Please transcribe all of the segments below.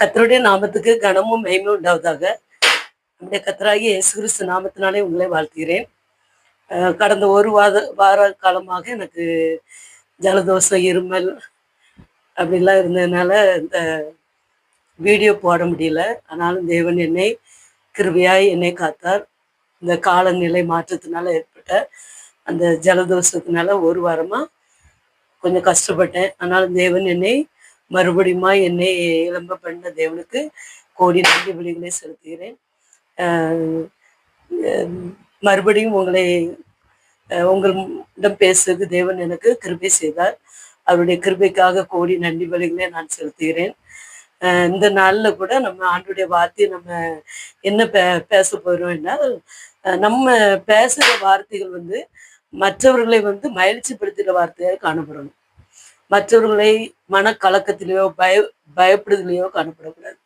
கர்த்தருடைய நாமத்துக்கு கனமும் மகிமையும் உண்டாவதாக. நம்முடைய கர்த்தராகிய இயேசு கிறிஸ்து நாமத்தினாலே உங்களை வாழ்த்துகிறேன். கடந்த ஒரு வார காலமாக எனக்கு ஜலதோஷம், இருமல் அப்படிலாம் இருந்ததுனால இந்த வீடியோ போட முடியல. ஆனாலும் தேவன் என்னை கிருபையாய் என்னை காத்தார். இந்த காலநிலை மாற்றத்தினால ஏற்பட்ட அந்த ஜலதோஷத்தினால ஒரு வாரமாக கொஞ்சம் கஷ்டப்பட்டேன். ஆனாலும் தேவன் என்னை மறுபடியுமா என்னை எழும்ப பண்ண தேவனுக்கு கோடி நன்றி பலிகளை செலுத்துகிறேன். மறுபடியும் உங்களிடம் பேசுறதுக்கு தேவன் எனக்கு கிருபை செய்தார். அவருடைய கிருபைக்காக கோடி நன்றி பலிகளை நான் செலுத்துகிறேன். இந்த நாளில் கூட நம்ம ஆண்டுடைய வார்த்தையை நம்ம என்ன பேச போகிறோம் என்றால், நம்ம பேசுகிற வார்த்தைகள் மற்றவர்களை மகிழ்ச்சிப்படுத்துகிற வார்த்தையாக காணப்படணும். மற்றவர்களை மனக்கலக்கத்திலேயோ பயப்படுதலையோ காணப்படக்கூடாது.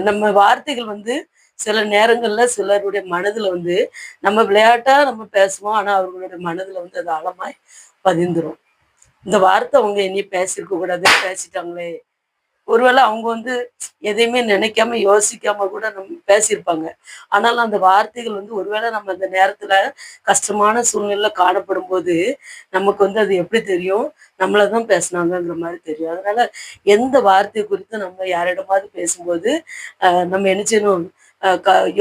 நம்ம வார்த்தைகள் சில நேரங்கள்ல சிலருடைய மனதுல நம்ம விளையாட்டா நம்ம பேசுவோம். ஆனா அவர்களுடைய மனதுல அது ஆழமாய் பதிந்துரும். இந்த வார்த்தை அவங்க இனி பேசியிருக்க கூடாது, பேசிட்டாங்களே. ஒருவேளை அவங்க எதையுமே நினைக்காம யோசிக்காம கூட நம்ம பேசியிருப்பாங்க. ஆனாலும் அந்த வார்த்தைகள் ஒருவேளை நம்ம அந்த நேரத்துல கஷ்டமான சூழ்நிலையில காணப்படும் போது நமக்கு அது எப்படி தெரியும், நம்மளதான் பேசினாங்கிற மாதிரி தெரியும். அதனால எந்த வார்த்தை குறித்து நம்ம யாரிடமாவது பேசும்போது நம்ம என்ன செய்யணும்,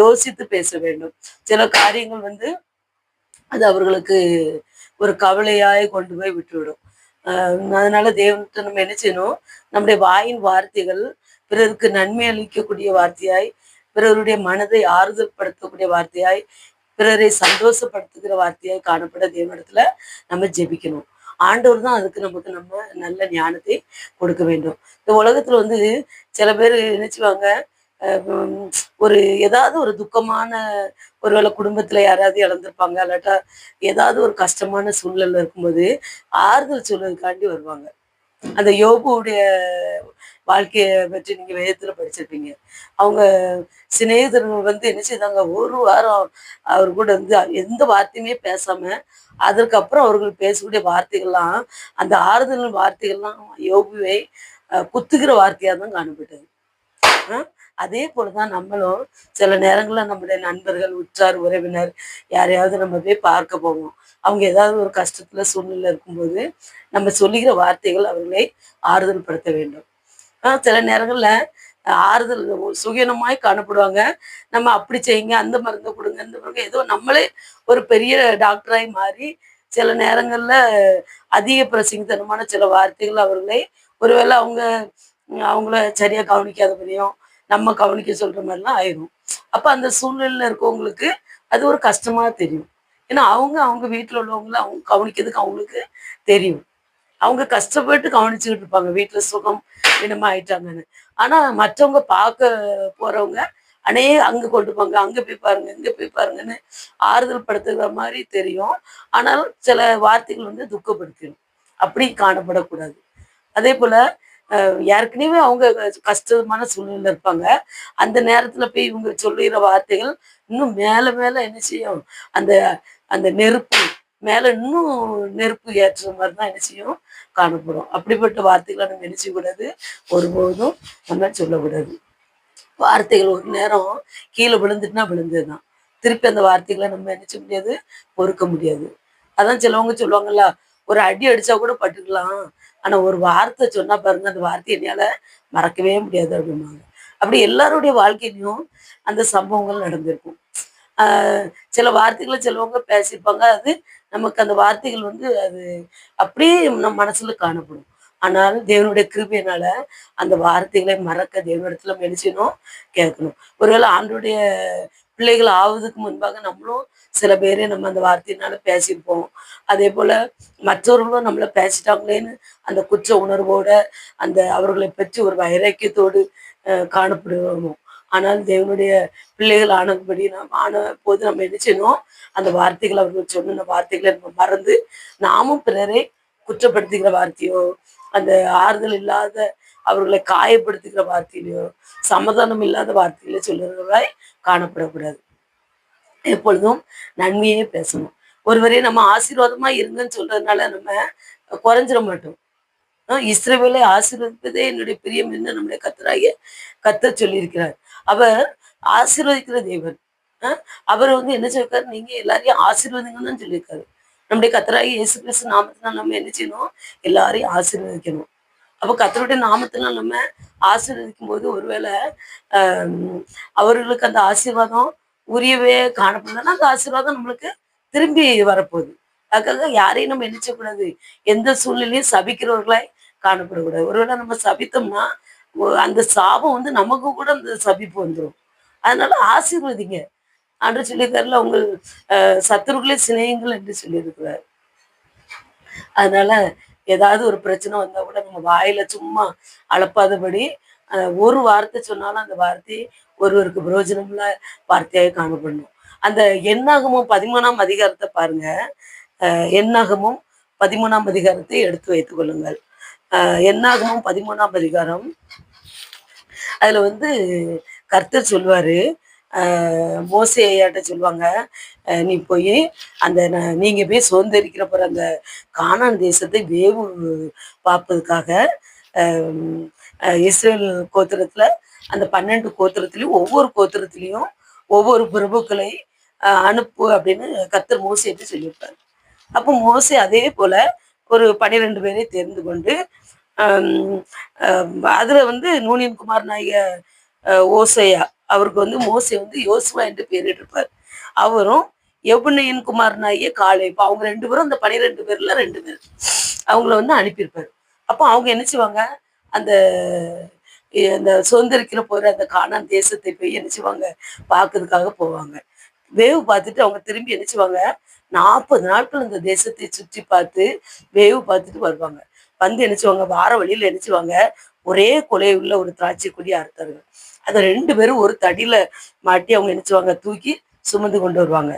யோசித்து பேச வேண்டும். சில காரியங்கள் அது அவர்களுக்கு ஒரு கவலையாய் கொண்டு போய் விட்டுவிடும். அதனால தேவன்கிட்ட நம்ம என்ன செய்யணும், நம்முடைய வாயின் வார்த்தைகள் பிறருக்கு நன்மை அளிக்கக்கூடிய வார்த்தையாய், பிறருடைய மனதை ஆறுதல் படுத்தக்கூடிய வார்த்தையாய், பிறரை சந்தோஷப்படுத்துகிற வார்த்தையாய் காணப்பட தேவனிடத்துல நம்ம ஜெபிக்கணும். ஆண்டவர் தான் அதுக்கு நம்ம நல்ல ஞானத்தை கொடுக்க வேண்டும். இந்த உலகத்துல சில பேர் நினைச்சுவாங்க, ஒரு ஏதாவது ஒரு துக்கமான ஒருவேளை குடும்பத்துல யாராவது இழந்திருப்பாங்க, இல்லாட்டா ஏதாவது ஒரு கஷ்டமான சூழ்நிலை இருக்கும்போது ஆறுதல் சொல்றதுக்காண்டி வருவாங்க. அந்த யோபுடைய வாழ்க்கையை பற்றி நீங்க வேதத்துல படிச்சிருப்பீங்க. அவங்க சிநேகிதர்கள் என்ன செய்தாங்க, ஒரு வாரம் அவர் கூட எந்த வார்த்தையுமே பேசாம, அதற்கப்புறம் அவர்கள் பேசக்கூடிய வார்த்தைகள்லாம், அந்த ஆறுதல் வார்த்தைகள்லாம் யோபுவை குத்துகிற வார்த்தையா தான் காணப்பட்டது. அதே போலதான் நம்மளும் சில நேரங்கள்ல நம்முடைய நண்பர்கள், உற்றார், உறவினர் யாரையாவது நம்ம போய் பார்க்க போவோம். அவங்க ஏதாவது ஒரு கஷ்டத்துல சூழ்நிலை இருக்கும்போது நம்ம சொல்லுகிற வார்த்தைகள் அவர்களை ஆறுதல் படுத்த வேண்டும். சில நேரங்கள்ல ஆறுதல் சுகீனமாய் காணப்படுவாங்க. நம்ம அப்படி செய்யுங்க, அந்த மருந்தை கொடுங்க, இந்த மருந்து, ஏதோ நம்மளே ஒரு பெரிய டாக்டராய் மாறி சில நேரங்கள்ல அதிக பிரசங்கித்தனமான சில வார்த்தைகள் அவர்களை ஒருவேளை அவங்கள சரியா கவனிக்காதபடியும் நம்ம கவனிக்க சொல்ற மாதிரிலாம் ஆயிரும். அப்ப அந்த சூழ்நிலையில இருக்கவங்களுக்கு அது ஒரு கஷ்டமா தெரியும். ஏன்னா அவங்க வீட்டுல உள்ளவங்கள அவங்க கவனிக்கிறதுக்கு அவங்களுக்கு தெரியும். அவங்க கஷ்டப்பட்டு கவனிச்சுக்கிட்டு இருப்பாங்க, வீட்டுல சுகம் இனமா ஆயிட்டாங்கன்னு. ஆனா மற்றவங்க பார்க்க போறவங்க அங்க கொண்டு போங்க, அங்க போய் பாருங்க, இங்க போய் பாருங்கன்னு ஆறுதல் படுத்துகிற மாதிரி தெரியும். ஆனாலும் சில வார்த்தைகள் துக்கப்படுத்திடும். அப்படி காணப்படக்கூடாது. அதே போல ஏற்கனவே அவங்க கஷ்டமான சூழ்நிலை இருப்பாங்க. அந்த நேரத்துல போய் இவங்க சொல்லுகிற வார்த்தைகள் இன்னும் மேல மேல என்ன செய்யும், அந்த அந்த நெருப்பு மேல இன்னும் நெருப்பு ஏற்றுற மாதிரி தான் என்ன செய்யும், காணப்படும். அப்படிப்பட்ட வார்த்தைகளை நம்ம என்ன செய்யக்கூடாது, ஒருபோதும் நம்ம சொல்லக்கூடாது. வார்த்தைகள் ஒரு நேரம் கீழே விழுந்துட்டுனா விழுந்ததுதான். திருப்பி அந்த வார்த்தைகளை நம்ம என்ன செய்ய முடியாது, பொறுக்க முடியாது. அதான் சிலவங்க சொல்லுவாங்கல்ல, ஒரு அடி அடிச்சா கூட பட்டுக்கலாம், ஆனா ஒரு வார்த்தை சொன்னா பாருங்க, அந்த வார்த்தை என்னால மறக்கவே முடியாது அப்படிம்பாங்க. அப்படி எல்லாருடைய வாழ்க்கையிலையும் அந்த சம்பவங்கள் நடந்திருக்கும். சில வார்த்தைகளை சிலவங்க பேசியிருப்பாங்க. அது நமக்கு அந்த வார்த்தைகள் அது அப்படியே நம்ம மனசுல காணப்படும். ஆனால் தேவனுடைய கிருபையினால அந்த வார்த்தைகளை மறக்க தேவனிடத்துல மெலிச்சணும், கேட்கணும். ஒருவேளை ஆண்டுடைய பிள்ளைகள் ஆவதுக்கு முன்பாக நம்மளும் சில பேரை நம்ம அந்த வார்த்தையினால பேசியிருப்போம். அதே போல மற்றவர்களும் நம்மள பேசிட்டாங்களேன்னு அந்த குற்ற உணர்வோட அந்த அவர்களை பற்றி ஒரு வைராக்கியத்தோடு காணப்படுவோம். ஆனால் தேவனுடைய பிள்ளைகள் ஆன போது நம்ம என்ன செய்யணும், அந்த வார்த்தைகள் அவர்கள் சொன்ன வார்த்தைகளை நம்ம மறந்து நாமும் பிறரை குற்றப்படுத்துகிற வார்த்தையோ, அந்த ஆறுதல் இல்லாத அவர்களை காயப்படுத்துகிற வார்த்தையிலையோ, சமாதானம் இல்லாத வார்த்தைகளை சொல்லுறவராய் காணப்படக்கூடாது. எப்பொழுதும் நன்மையே பேசணும். ஒருவரே நம்ம ஆசீர்வாதமா இருங்கன்னு சொல்றதுனால நம்ம குறைஞ்சிட மாட்டோம். இஸ்ரவேலை ஆசீர்வதிப்பதே என்னுடைய பிரியம் என்று நம்முடைய கர்த்தராகிய கர்த்தர் சொல்லியிருக்கிறார். அவர் ஆசீர்வதிக்கிற தேவன். அஹ் அவர் வந்து என்ன சொல்லியிருக்காரு, நீங்க எல்லாரையும் ஆசீர்வதிங்கன்னு தான் சொல்லியிருக்காரு. நம்முடைய கர்த்தராகிய இயேசு கிறிஸ்து நாமத்தினால் நம்ம என்ன செய்யணும், எல்லாரையும் ஆசீர்வதிக்கணும். அப்போ கர்த்தருடைய நாமத்தினால் நம்ம ஆசீர்வதிக்கும் போது ஒருவேளை ஆஹ் அவர்களுக்கு அந்த ஆசீர்வாதம் உரியவே காணப்படலைன்னா அந்த ஆசீர்வாதம் நம்மளுக்கு திரும்பி வரப்போகுது. அதுக்காக யாரையும் நம்ம என்ன செய்யக்கூடாது, எந்த சூழ்நிலையும் சபிக்கிறவர்களாய் காணப்படக்கூடாது. ஒருவேளை நம்ம சபித்தோம்னா அந்த சாபம் வந்து நமக்கு கூட அந்த சபிப்பு வந்துடும். அதனால ஆசீர்வதிங்க. ஆண்டவர் சொல்லியிருக்காருல, உங்கள் சத்துருக்களே சிநேகிங்கள் என்று சொல்லியிருக்கிறார். அதனால ஏதாவது ஒரு பிரச்சனை வந்தா கூட நம்ம வாயில சும்மா அளப்பாதபடி ஒரு வார்த்தை சொன்னாலும் அந்த வார்த்தை ஒருவருக்கு பிரயோஜனமுள்ள வார்த்தையாக காணப்படணும். அந்த எண்ணாகமும் 13ஆம் அதிகாரத்தை பாருங்க. எண்ணாகமும் 13ஆம் அதிகாரத்தை எடுத்து வைத்துக் கொள்ளுங்கள். எண்ணாகமும் 13ஆம் அதிகாரம். அதுல வந்து கர்த்தர் சொல்லுவாரு, மோசே ஐயாட்ட சொல்லுவாங்க, நீ போய் அந்த நீங்க போய் சுதந்திரிக்கிற போற அந்த கானான் தேசத்தை வேவு பார்ப்பதுக்காக இஸ்ரேல் கோத்திரத்துல அந்த 12 கோத்திரத்திலையும் ஒவ்வொரு கோத்திரத்திலையும் ஒவ்வொரு பிரபுக்களை அனுப்பு அப்படின்னு கர்த்தர் மோசேட்டு சொல்லியிருப்பார். அப்போ மோசே அதே போல ஒரு 12 பேரை தெரிந்து கொண்டு அதுல வந்து நூனின் குமாரனாகிய ஓசையா அவருக்கு வந்து மோசே வந்து யோசுவா என்று பெயரிட்டிருப்பார். அவரும் எபுனையின் குமாரனாகிய காலேப், அவங்க 2 பேரும் அந்த 12 பேர்ல 2 பேர் அவங்கள வந்து அனுப்பியிருப்பாரு. அப்போ அவங்க என்ன செய்வாங்க, அந்த அந்த சுதந்திரிக்கிற போற அந்த கானான் தேசத்தை போய் என்ன செய்வாங்க, பார்க்கறதுக்காக போவாங்க. வேவு பார்த்துட்டு அவங்க திரும்பி என்ன செய்வாங்க, 40 நாட்கள் அந்த தேசத்தை சுற்றி பார்த்து வேவு பார்த்துட்டு வருவாங்க. வந்து என்ன செய்வாங்க, வார வழியில என்ன செய்வாங்க, ஒரே கொலை உள்ள ஒரு திராட்சை கொடி அறுத்தார்கள். அதை 2 பேரும் ஒரு தடியில மாட்டி அவங்க என்ன செய்வாங்க, தூக்கி சுமந்து கொண்டு வருவாங்க.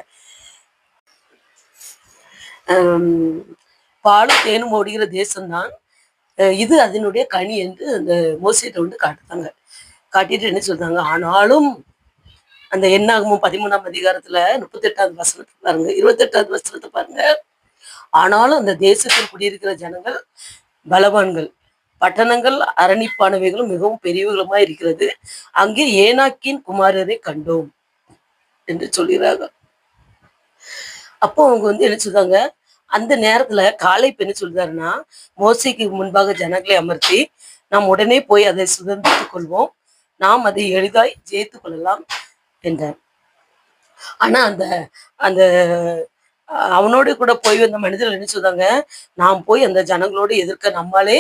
பாலும் தேனும் ஓடுகிற தேசம்தான் இது, அதனுடைய கனி என்று அந்த மோசேட்ட வந்து காட்டுறாங்க. காட்டிட்டு என்ன சொல்றாங்க, ஆனாலும் அந்த எண்ணாகமும் 13ஆம் அதிகாரத்துல 38வது வசனத்தை பாருங்க, 28வது வசனத்தை பாருங்க. ஆனாலும் அந்த தேசத்தில் குடியிருக்கிற ஜனங்கள் பலவான்கள், பட்டணங்கள் அரணிப்பானவைகளும் மிகவும் பெரியவர்களுமா இருக்கிறது, அங்கே ஏனாக்கின் குமாரரை கண்டோம் என்று சொல்கிறாங்க. அப்போ அவங்க வந்து என்ன சொல்றாங்க, அந்த நேரத்துல காலேப் என்ன சொல்றாருன்னா, மோசேக்கு முன்பாக ஜனங்களை அமர்த்தி நாம் உடனே போய் அதை சுதந்திரித்துக் கொள்வோம், நாம் அதை எளிதாய் ஜெயித்துக் கொள்ளலாம் என்றார். ஆனா அந்த அந்த அவனோடு கூட போய் வந்த மனிதர்கள் என்ன சொல்றாங்க, நாம் போய் அந்த ஜனங்களோடு எதிர்க்க நம்மாலே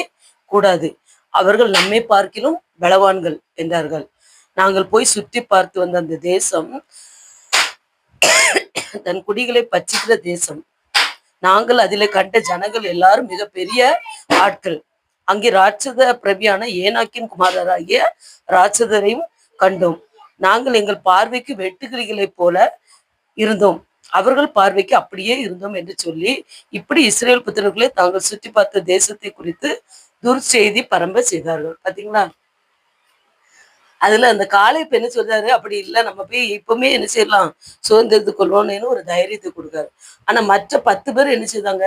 கூடாது, அவர்கள் நம்மை பார்க்கிலும் பலவான்கள் என்றார்கள். நாங்கள் போய் சுற்றி பார்த்து வந்த அந்த தேசம் தன் குடிகளை பச்சிக்கிற தேசம், நாங்கள் அதிலே கண்ட ஜனங்கள் எல்லாரும் மிக பெரிய ஆட்கள், அங்கே ராட்சத பிரபியான ஏனாக்கின் குமாரராகிய ராட்சதரையும் கண்டோம், நாங்கள் எங்கள் பார்வைக்கு வெட்டுக்கிளிகளை போல இருந்தோம், அவர்கள் பார்வைக்கு அப்படியே இருந்தோம் என்று சொல்லி இப்படி இஸ்ரேல் புத்திரர்களே தாங்கள் சுற்றி பார்த்த தேசத்தை குறித்து துர்ச்செய்தி பரம்ப செய்தார்கள். பாத்தீங்களா? அதுல அந்த காலேப் என்ன சொல்றாரு, அப்படி இல்லை, நம்ம போய் இப்பவுமே என்ன செய்யலாம், சுதந்திரத்து கொள்வோம்னு ஒரு தைரியத்தை கொடுக்காரு. ஆனா மற்ற 10 பேர் என்ன செய்தாங்க,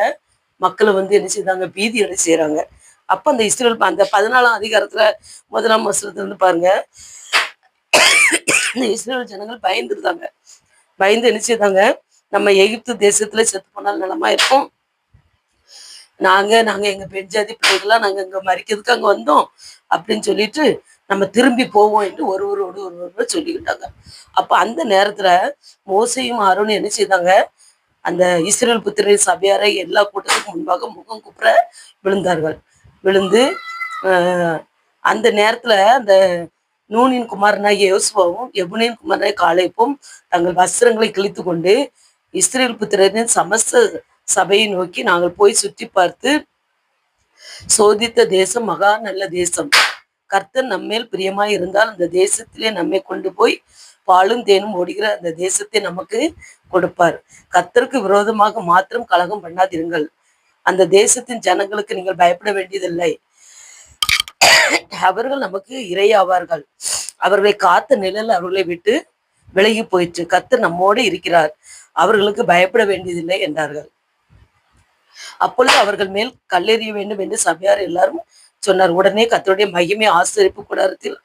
மக்களை வந்து என்ன செய்தாங்க, பீதி அடை செய்யறாங்க. அப்ப அந்த இஸ்ரேல் அந்த 14ஆம் அதிகாரத்துல 1ஆம் வசனத்துல இருந்து பாருங்க, இந்த இஸ்ரேல் ஜனங்கள் பயந்துருந்தாங்க. பயந்து என்ன செய்தாங்க, நம்ம எகிப்து தேசத்துல செத்து போனால் நலமா இருக்கும், நாங்க எங்க பெண் ஜாதி பிள்ளைகள்லாம் நாங்க இங்க மறிக்கிறதுக்கு அங்க வந்தோம் அப்படின்னு சொல்லிட்டு நம்ம திரும்பி போவோம் என்று ஒருவரோடு சொல்லிக்கிட்டாங்க. அப்ப அந்த நேரத்துல மோசையும் ஆரோனும் என்ன செய்தாங்க, அந்த இஸ்ரேல் புத்திரரின் சபையாரை எல்லா கூட்டத்துக்கும் முன்பாக முகம் குப்புற விழுந்தார்கள். விழுந்து அந்த நேரத்துல அந்த நூனின் குமாரனாகிய யோசுவாவும் எபுனின் குமாரனாகிய காலேப்பும் தங்கள் வஸ்திரங்களை கிழித்து கொண்டு இஸ்ரேல் புத்திரரின் சமஸ்த சபையை நோக்கி, நாங்கள் போய் சுற்றி பார்த்து சோதித்த தேசம் மகா நல்ல தேசம், கர்த்தர் நம்மேல் பிரியமாய் இருந்தால் அந்த தேசத்திலே நம்மை கொண்டு போய் பாலும் தேனும் ஓடுகிற அந்த தேசத்தை நமக்கு கொடுப்பார், கர்த்தருக்கு விரோதமாக மாத்திரம் கலகம் பண்ணாதிருங்கள், அந்த தேசத்தின் ஜனங்களுக்கு நீங்கள் பயப்பட வேண்டியதில்லை, அவர்கள் நமக்கு இரையாவார்கள், அவர்களை காத்த நிழல் அவர்களை விட்டு விலகி போயிற்று, கர்த்தர் நம்மோடு இருக்கிறார், அவர்களுக்கு பயப்பட வேண்டியதில்லை என்றார்கள். அப்பொழுது அவர்கள் மேல் கல்லெறிய வேண்டும் என்று சபையார் எல்லாரும் சொன்னார். உடனே கர்த்தருடைய மகிமை ஆசரிப்பு கூடாரத்தில்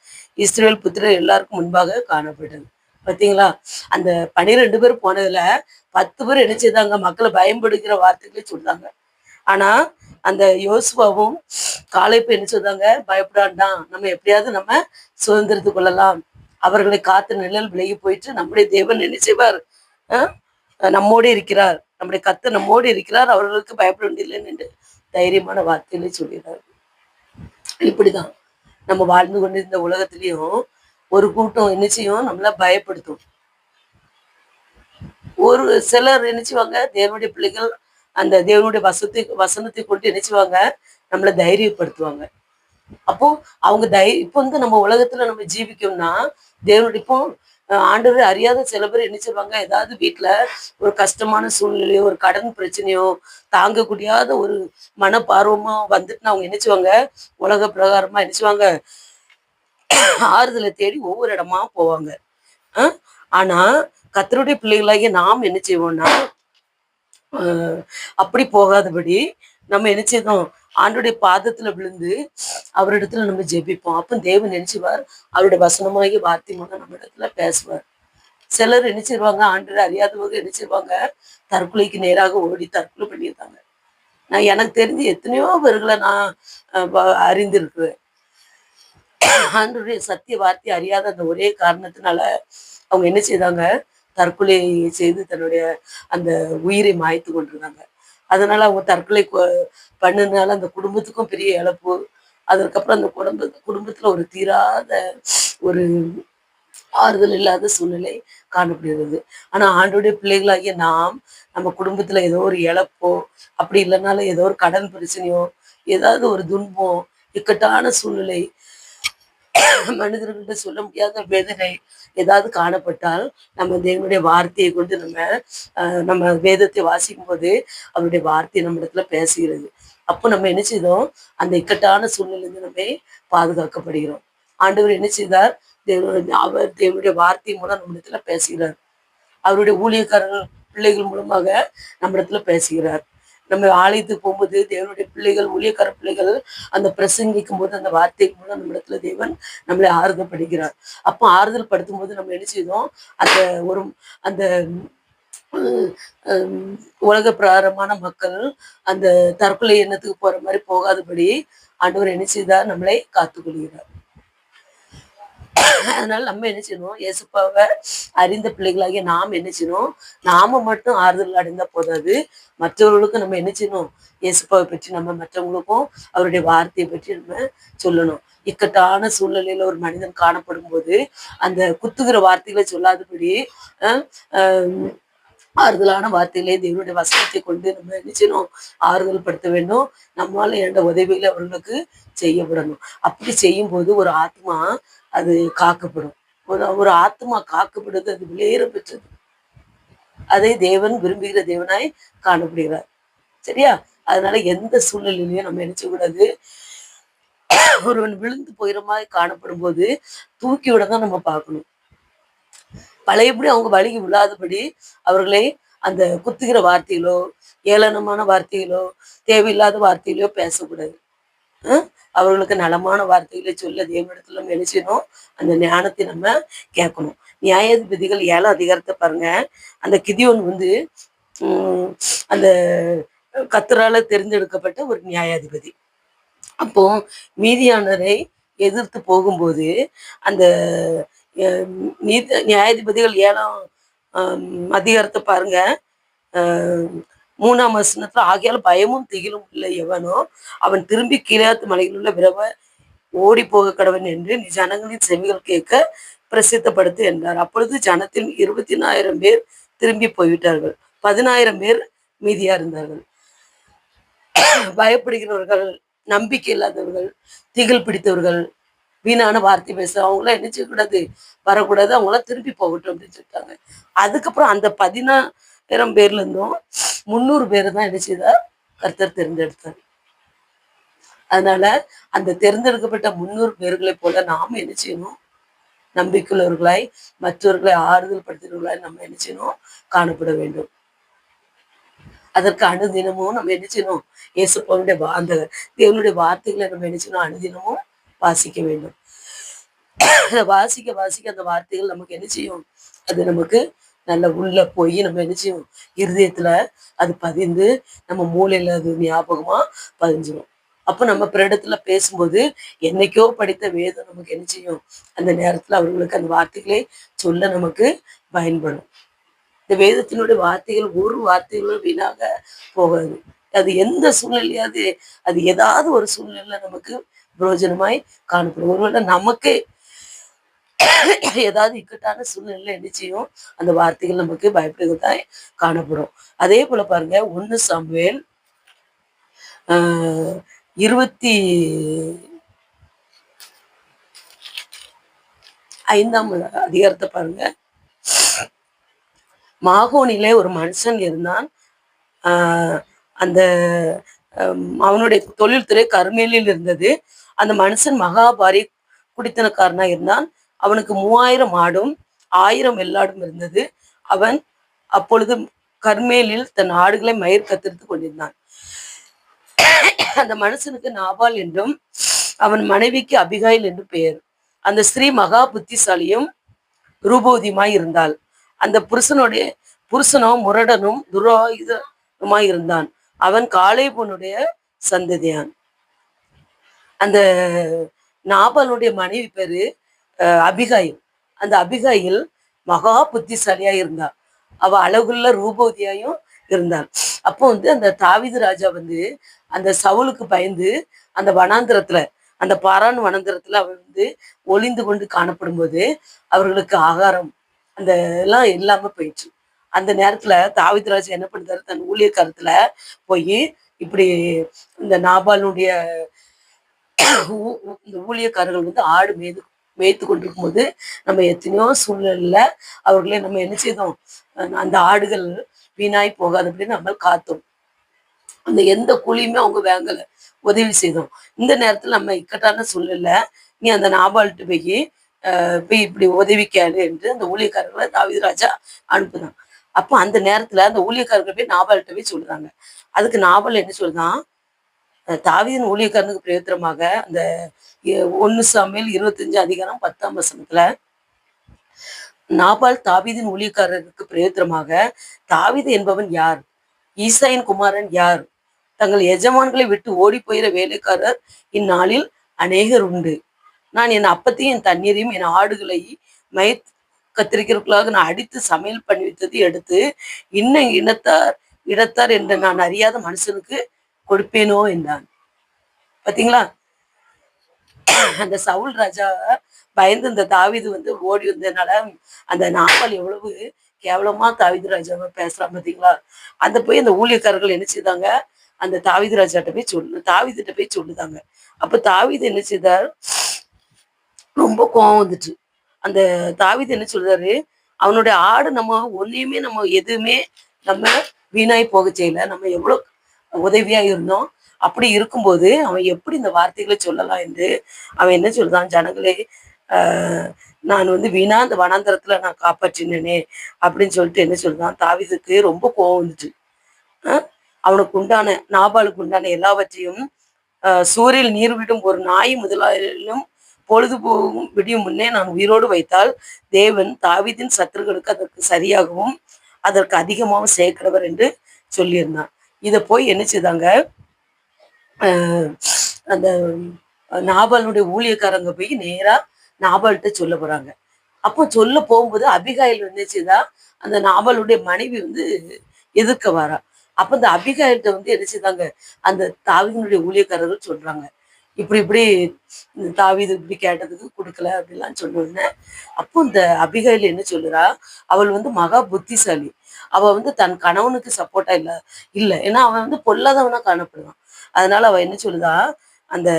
இஸ்ரவேல் புத்திரர் எல்லாருக்கும் முன்பாக காணப்பட்டது. பாத்தீங்களா? அந்த 12 பேர் போனதுல 10 பேர் என்ன செய்தாங்க? மக்களை பயன்படுகிற வார்த்தைகளை சொன்னாங்க. ஆனா அந்த யோசுவாவும் காலேபும் என்ன சொல்றாங்க? பயப்படாண்டாம், நம்ம எப்படியாவது நம்ம சுதந்திரத்துக் கொள்ளலாம், அவர்களை காத்து நிழல் விலகி போயிட்டு நம்முடைய தேவன் என்ன செய்வார்? நம்மோடு இருக்கிறார், நம்முடைய கர்த்தர் நம்மோடு இருக்கிறார், அவர்களுக்கு பயப்பட வேண்டியதில்லை என்று தைரியமான வார்த்தைகளை சொல்கிறார். இப்படிதான் நம்ம வாழ்ந்து கொண்டிருந்த உலகத்திலையும் ஒரு கூட்டம் என்ன செய்யும்? நம்மள பயப்படுத்தும். ஒரு சிலர் என்ன செய்வாங்க? தேவனுடைய பிள்ளைகள் அந்த தேவனுடைய வசனத்தை கொண்டு என்ன செய்வாங்க? நம்மளை தைரியப்படுத்துவாங்க. அப்போ அவங்க இப்போ நம்ம உலகத்துல நம்ம ஜீவிக்கோம்னா தேவனுடைய இப்போ ஆண்டவரை அறியாத சில பேர் என்ன செய்வாங்க? ஏதாவது வீட்டுல ஒரு கஷ்டமான சூழ்நிலையோ, ஒரு கடன் பிரச்சனையோ, தாங்க முடியாத ஒரு மனப்பார்வமோ வந்துட்டுன்னா அவங்க என்ன செய்வாங்க? உலக பிரகாரமா என்ன செய்வாங்க? ஆறுதலை தேடி ஒவ்வொரு இடமா போவாங்க. ஆனா கர்த்தருடைய பிள்ளைகளாகிய நாம் என்ன செய்வோம்னா, அப்படி போகாதபடி நம்ம என்ன செய்தோம்? ஆண்டுடைய பாதத்துல விழுந்து அவரிடத்துல நம்ம ஜெபிப்போம். அப்ப தேவன் நினைச்சுவார், அவருடைய வசனமாகி வார்த்தை மூலம் நம்ம இடத்துல பேசுவார். சிலர் என்ன செய்வாங்க? ஆண்டரை அறியாதவங்க என்ன செய்வாங்க? தற்கொலைக்கு நேராக ஓடி தற்கொலை பண்ணியிருந்தாங்க. நான் எனக்கு தெரிஞ்சு எத்தனையோ பேர்களை நான் அறிந்திருக்கிறேன். ஆண்டருடைய சத்திய வார்த்தை அறியாத அந்த ஒரே காரணத்தினால அவங்க என்ன செய்தாங்க? தற்கொலை செய்து தன்னுடைய அந்த உயிரை மாய்த்து கொண்டிருந்தாங்க. அதனால அவங்க தற்கொலை பண்ணதுனால அந்த குடும்பத்துக்கும் பெரிய இழப்பு. அதற்கப்புறம் அந்த குடும்பத்துல ஒரு தீராத ஒரு ஆறுதல் இல்லாத சூழ்நிலை காணப்படுகிறது. ஆனா ஆண்டோடைய பிள்ளைகளாகிய நாம் நம்ம குடும்பத்துல ஏதோ ஒரு இழப்போ, அப்படி இல்லைனாலும் ஏதோ ஒரு கடன் பிரச்சனையோ, ஏதாவது ஒரு துன்பம், இக்கட்டான சூழ்நிலை, மனிதர்கள்ட்ட சொல்ல முடியாத வேதனை ஏதாவது காணப்பட்டால் நம்ம தேவனுடைய வார்த்தையை கொண்டு நம்ம வேதத்தை வாசிக்கும் போது அவருடைய வார்த்தை நம்ம இடத்துல பேசுகிறது. அப்போ நம்ம என்ன செய்தோம்? அந்த இக்கட்டான சூழ்நிலையிலிருந்து நம்ம பாதுகாக்கப்படுகிறோம். ஆண்டவர் என்ன செய்தார்? அவர் தேவனுடைய வார்த்தை மூலம் நம்ம இடத்துல பேசுகிறார். அவருடைய ஊழியக்காரர்கள் பிள்ளைகள் மூலமாக நம்ம இடத்துல பேசுகிறார். நம்ம ஆலயத்துக்கு போகும்போது தேவனுடைய பிள்ளைகள், ஊழியக்கார பிள்ளைகள் அந்த பிரசங்கிக்கும் போது அந்த வார்த்தை மூலம் நம்ம இடத்துல தேவன் நம்மளை ஆறுதல் படுகிறார். அப்போ ஆறுதல் படுத்தும் போது நம்ம என்ன செய்தோம்? அந்த ஒரு அந்த உலக பிரகாரமான மக்கள் அந்த தற்கொலை எண்ணத்துக்கு போற மாதிரி போகாதபடி ஆண்டவர் என்ன செய்தார்? நம்மளை காத்துக்கொள்கிறார். அதனால நம்ம என்ன செய்யணும்? இயேசுப்பாவை அறிந்த பிள்ளைகளாகிய நாம் என்ன செய்யணும்? நாம மட்டும் ஆறுதல் அடைந்தா போதாது, மற்றவர்களுக்கும் நம்ம என்ன செய்யணும்? இயேசுப்பாவை பற்றி நம்ம மற்றவங்களுக்கும் அவருடைய வார்த்தையை பற்றி நம்ம சொல்லணும். இக்கட்டான சூழ்நிலையில ஒரு மனிதன் காணப்படும் போது அந்த குத்துகிற வார்த்தைகளை சொல்லாதபடி ஆறுதலான வார்த்தையிலே தேவனுடைய வசனத்தை கொண்டு நம்ம என்ன செய்யணும்? ஆறுதல் படுத்த வேண்டும். நம்மால என்ற உதவிகளை அவர்களுக்கு செய்யப்படணும். அப்படி செய்யும் போது ஒரு ஆத்மா அது காக்கப்படும். ஒரு ஆத்மா காக்கப்படுது, அது வெளியேற பெற்றது. அதை தேவன் விரும்புகிற தேவனாய் காணப்படுகிறார். சரியா? அதனால எந்த சூழ்நிலையிலையும் நம்ம என்ன செய்யக்கூடாது? ஒருவன் விழுந்து போயிற மாதிரி காணப்படும் போது தூக்கி விட தான் நம்ம பார்க்கணும். பழையபடி அவங்க வழிக்கு விழாதபடி அவர்களை அந்த குத்துகிற வார்த்தைகளோ, ஏளனமான வார்த்தைகளோ, தேவையில்லாத வார்த்தைகளோ பேசக்கூடாது. அவர்களுக்கு நலமான வார்த்தைகளை சொல்ல தேவனிடத்துல நம்ம என்ன செய்யணும்? அந்த ஞானத்தை நம்ம கேட்கணும். நியாயாதிபதிகள் 7ஆம் அதிகாரத்தை பாருங்க. அந்த கிதியோன் அந்த கர்த்தரால தேர்ந்தெடுக்கப்பட்ட ஒரு நியாயாதிபதி. அப்போ மீதியானரை எதிர்த்து போகும்போது அந்த நியாயாதிபதிகள் 7ஆம் அதிகாரத்தை பாருங்க. 3ஆம் வசனத்துல, ஆகையால் பயமும் திகிலும் இல்லை எவனோ அவன் திரும்பி கீழாத்து மலையில் உள்ள விரவ ஓடி போக கடவன் என்று நீ ஜனங்களின் செவிகள் கேட்க பிரசித்தப்படுத்து என்றார். அப்பொழுது ஜனத்தில் 24,000 பேர் திரும்பி போய்விட்டார்கள். 10,000 பேர் மீதியா இருந்தார்கள். பயப்படுகிறவர்கள், நம்பிக்கை இல்லாதவர்கள், திகில் பிடித்தவர்கள், வீணான வார்த்தை பேச அவங்களாம் என்ன செய்யக்கூடாது? வரக்கூடாது, அவங்களாம் திருப்பி போகட்டும் அப்படின்னு சொல்லிட்டாங்க. அதுக்கப்புறம் அந்த 10,000 பேர்ல இருந்தும் 300 பேர் தான் என்ன செய்தார்? கர்த்தர் தேர்ந்தெடுத்தார். அதனால அந்த தேர்ந்தெடுக்கப்பட்ட 300 பேர்களை போல நாம என்ன செய்யணும்? நம்பிக்கையுள்ளவர்களாய், மற்றவர்களை ஆறுதல் படுத்துகிறவர்களாய் நம்ம என்ன செய்யணும்? காணப்பட வேண்டும். அதற்கு அனுதினமும் நம்ம என்ன செய்யணும்? இயேசுப்பாவுடைய அந்த தேவனுடைய வார்த்தைகளை நம்ம என்ன செய்யணும்? அனுதினமும் வாசிக்க வேண்டும். வாசிக்க வாசிக்க அந்த வார்த்தைகள் நமக்கு என்ன செய்யும்? அது நமக்கு நல்ல உள்ள போய் நம்ம என்ன செய்யும்? இருதயத்துல அது பதிந்து நம்ம மூளையில அது ஞாபகமா பதிஞ்சிடும். அப்ப நம்ம பிறரிடத்துல பேசும்போது என்னைக்கோ படித்த வேதம் நமக்கு என்ன செய்யும்? அந்த நேரத்துல அவர்களுக்கு அந்த வார்த்தைகளை சொல்ல நமக்கு பயன்படும். இந்த வேதத்தினுடைய வார்த்தைகள் ஒரு வார்த்தைகளும் வீணாக போகாது. அது எந்த சூழ்நிலையாவது அது ஏதாவது ஒரு சூழ்நிலையில நமக்கு பிரயோஜனமாய் காணப்படும். ஒருவேளை நமக்கே ஏதாவது இக்கட்டான சூழ்நிலையில என்ன செய்யும்? அந்த வார்த்தைகள் நமக்கு பயப்படுவதாய் காணப்படும். அதே போல பாருங்க 1 சாமுவேல் 25ஆம் அதிகாரத்தை பாருங்க. மாகோனிலே ஒரு மனுஷன் இருந்தான். அந்த அவனுடைய தொழில்துறை கர்மேலில் இருந்தது. அந்த மனுஷன் மகாபாரி குடித்தனக்காரனா இருந்தான். அவனுக்கு 3000 ஆடும் 1000 வெள்ளாடும் இருந்தது. அவன் அப்பொழுது கர்மேலில் தன் ஆடுகளை மயிர் கத்தரித்து கொண்டிருந்தான். அந்த மனுஷனுக்கு நாபால் என்றும் அவன் மனைவிக்கு அபிகாயில் என்று பெயர். அந்த ஸ்திரீ மகா புத்திசாலியும் ரூபோதியுமாய் இருந்தாள். அந்த புருஷனோ முரடனும் துராயுதமாய் இருந்தான். அவன் காலேபனுடைய சந்ததியான். அந்த நாபாலுடைய மனைவி பேரு அபிகாயில். அந்த அபிகாயில் மகா புத்திசாலியா இருந்தா. அவ அழகுள்ள ரூபவதியாயும் இருந்தாள். அப்போ அந்த தாவீது ராஜா அந்த சவுலுக்கு பயந்து அந்த வனாந்திரத்துல அந்த பாரான் வனாந்திரத்துல அவன் ஒளிந்து கொண்டு காணப்படும் போது அவர்களுக்கு ஆகாரம் அந்த எல்லாம் இல்லாம போயிடுச்சு. அந்த நேரத்துல தாவீது ராஜா என்ன பண்ணுறாரு? தன் ஊழியக்காரத்துல போய் இப்படி இந்த நாபாலுடைய இந்த ஊழியக்காரர்கள் ஆடு மேய்த்து கொண்டிருக்கும் போது நம்ம எத்தனையோ சூழ்நிலையில அவர்களே நம்ம என்ன செய்தோம்? அந்த ஆடுகள் வீணாய் போகாது அப்படின்னு நம்ம காத்தோம். அந்த எந்த கூலியுமே அவங்க வாங்கல, உதவி செய்தோம். இந்த நேரத்துல நம்ம இக்கட்டான சூழ்நிலை நீ அந்த நாபால்ட்டு போய் இப்படி உதவிக்காது என்று அந்த ஊழியக்காரர்களை தாவீது ராஜா அனுப்புதான். அப்போ அந்த நேரத்துல அந்த ஊழியக்காரர்கள் போய் நாபால்கிட்ட போய் சொல்லுறாங்க. அதுக்கு நாபால் என்ன சொல்லுதான்? தாவீதின் ஊழியக்காரனுக்கு பிரயோத்திரமாக அந்த 1 சாமுவேல் 25 அதிகாரம் 10ஆம் வசனத்துல நாபால் தாவீதின் ஊழியக்காரருக்கு பிரயோத்திரமாக, தாவீது என்பவன் யார்? ஈசாயின் குமாரன் யார்? தங்கள் எஜமான்களை விட்டு ஓடி போயிற வேலைக்காரர் இந்நாளில் அநேகர் உண்டு. நான் என் அப்பத்தையும் என் தண்ணீரையும் என் ஆடுகளை மயிர் கத்திரிக்கிறவர்களாக நான் அடித்து சமையல் பண்ணி வைத்தது எடுத்து இன்னும் இடத்தார் என்று நான் அறியாத மனுஷனுக்கு கொடுப்பேனோ என்றான். பாத்தீங்களா? அந்த சவுல் ராஜா பயந்து இந்த தாவீது ஓடி வந்ததுனால அந்த நாபால் எவ்வளவு கேவலமா தாவீது ராஜாவை பேசுறான் பாத்தீங்களா? அந்த போய் அந்த ஊழியக்காரர்கள் என்ன செய்தாங்க? அந்த தாவீது ராஜாட்ட போய் தாவீதுகிட்ட போய் சொல்லுதாங்க. அப்ப தாவீது என்ன செய்தார்? ரொம்ப கோவம் வந்துட்டு அந்த தாவீது என்ன சொல்றாரு? அவனுடைய ஆடு நம்ம ஒன்னையுமே நம்ம எதுவுமே நம்ம வீணாய் போக செய்யல. நம்ம எவ்வளவு உதவியா இருந்தோம். அப்படி இருக்கும்போது அவன் எப்படி இந்த வார்த்தைகளை சொல்லலாம் என்று அவன் என்ன சொல்றான்? ஜனங்களே, நான் வீணா அந்த வனாந்தரத்துல நான் காப்பாற்றினேனே அப்படின்னு சொல்லிட்டு என்ன சொல்றான்? தாவீதுக்கு ரொம்ப கோவம் வந்துட்டு அவனுக்கு உண்டான நாபாலுக்கு உண்டான எல்லாவற்றையும் சூரியல் நீர் விடும் ஒரு நாய் முதலாளிலும் பொழுது போகும் விடியும் முன்னே நான் உயிரோடு வைத்தால் தேவன் தாவீதின் சத்துருக்களுக்கு அதற்கு சரியாகவும் அதற்கு அதிகமாகவும் சேர்க்கிறவர் என்று சொல்லியிருந்தான். இதை போய் என்ன செய்தாங்க? அந்த நாபாலுடைய ஊழியக்காரங்க போய் நேரா நாபால்கிட்ட சொல்ல போறாங்க. அப்போ சொல்ல போகும்போது அபிகாயில் என்ன செய்தா? அந்த நாபாலுடைய மனைவி எதிர்க்க வரா. அப்ப இந்த அபிகாயில்கிட்ட என்ன செய்தாங்க? அந்த தாவீதினுடைய ஊழியக்காரர்கள் சொல்றாங்க, இப்படி இப்படி தாவீது இப்படி கேட்டதுக்கு கொடுக்கல அப்படிலாம் சொன்னோடனே அப்போ இந்த அபிகாயில் என்ன சொல்லுறா? அவள் மகா புத்திசாலி. அவ தன் கணவனுக்கு சப்போர்ட்டா இல்ல ஏன்னா அவன் பொல்லாதவனா காணப்படுவான். அதனால அவ என்ன சொல்லுதா? அந்த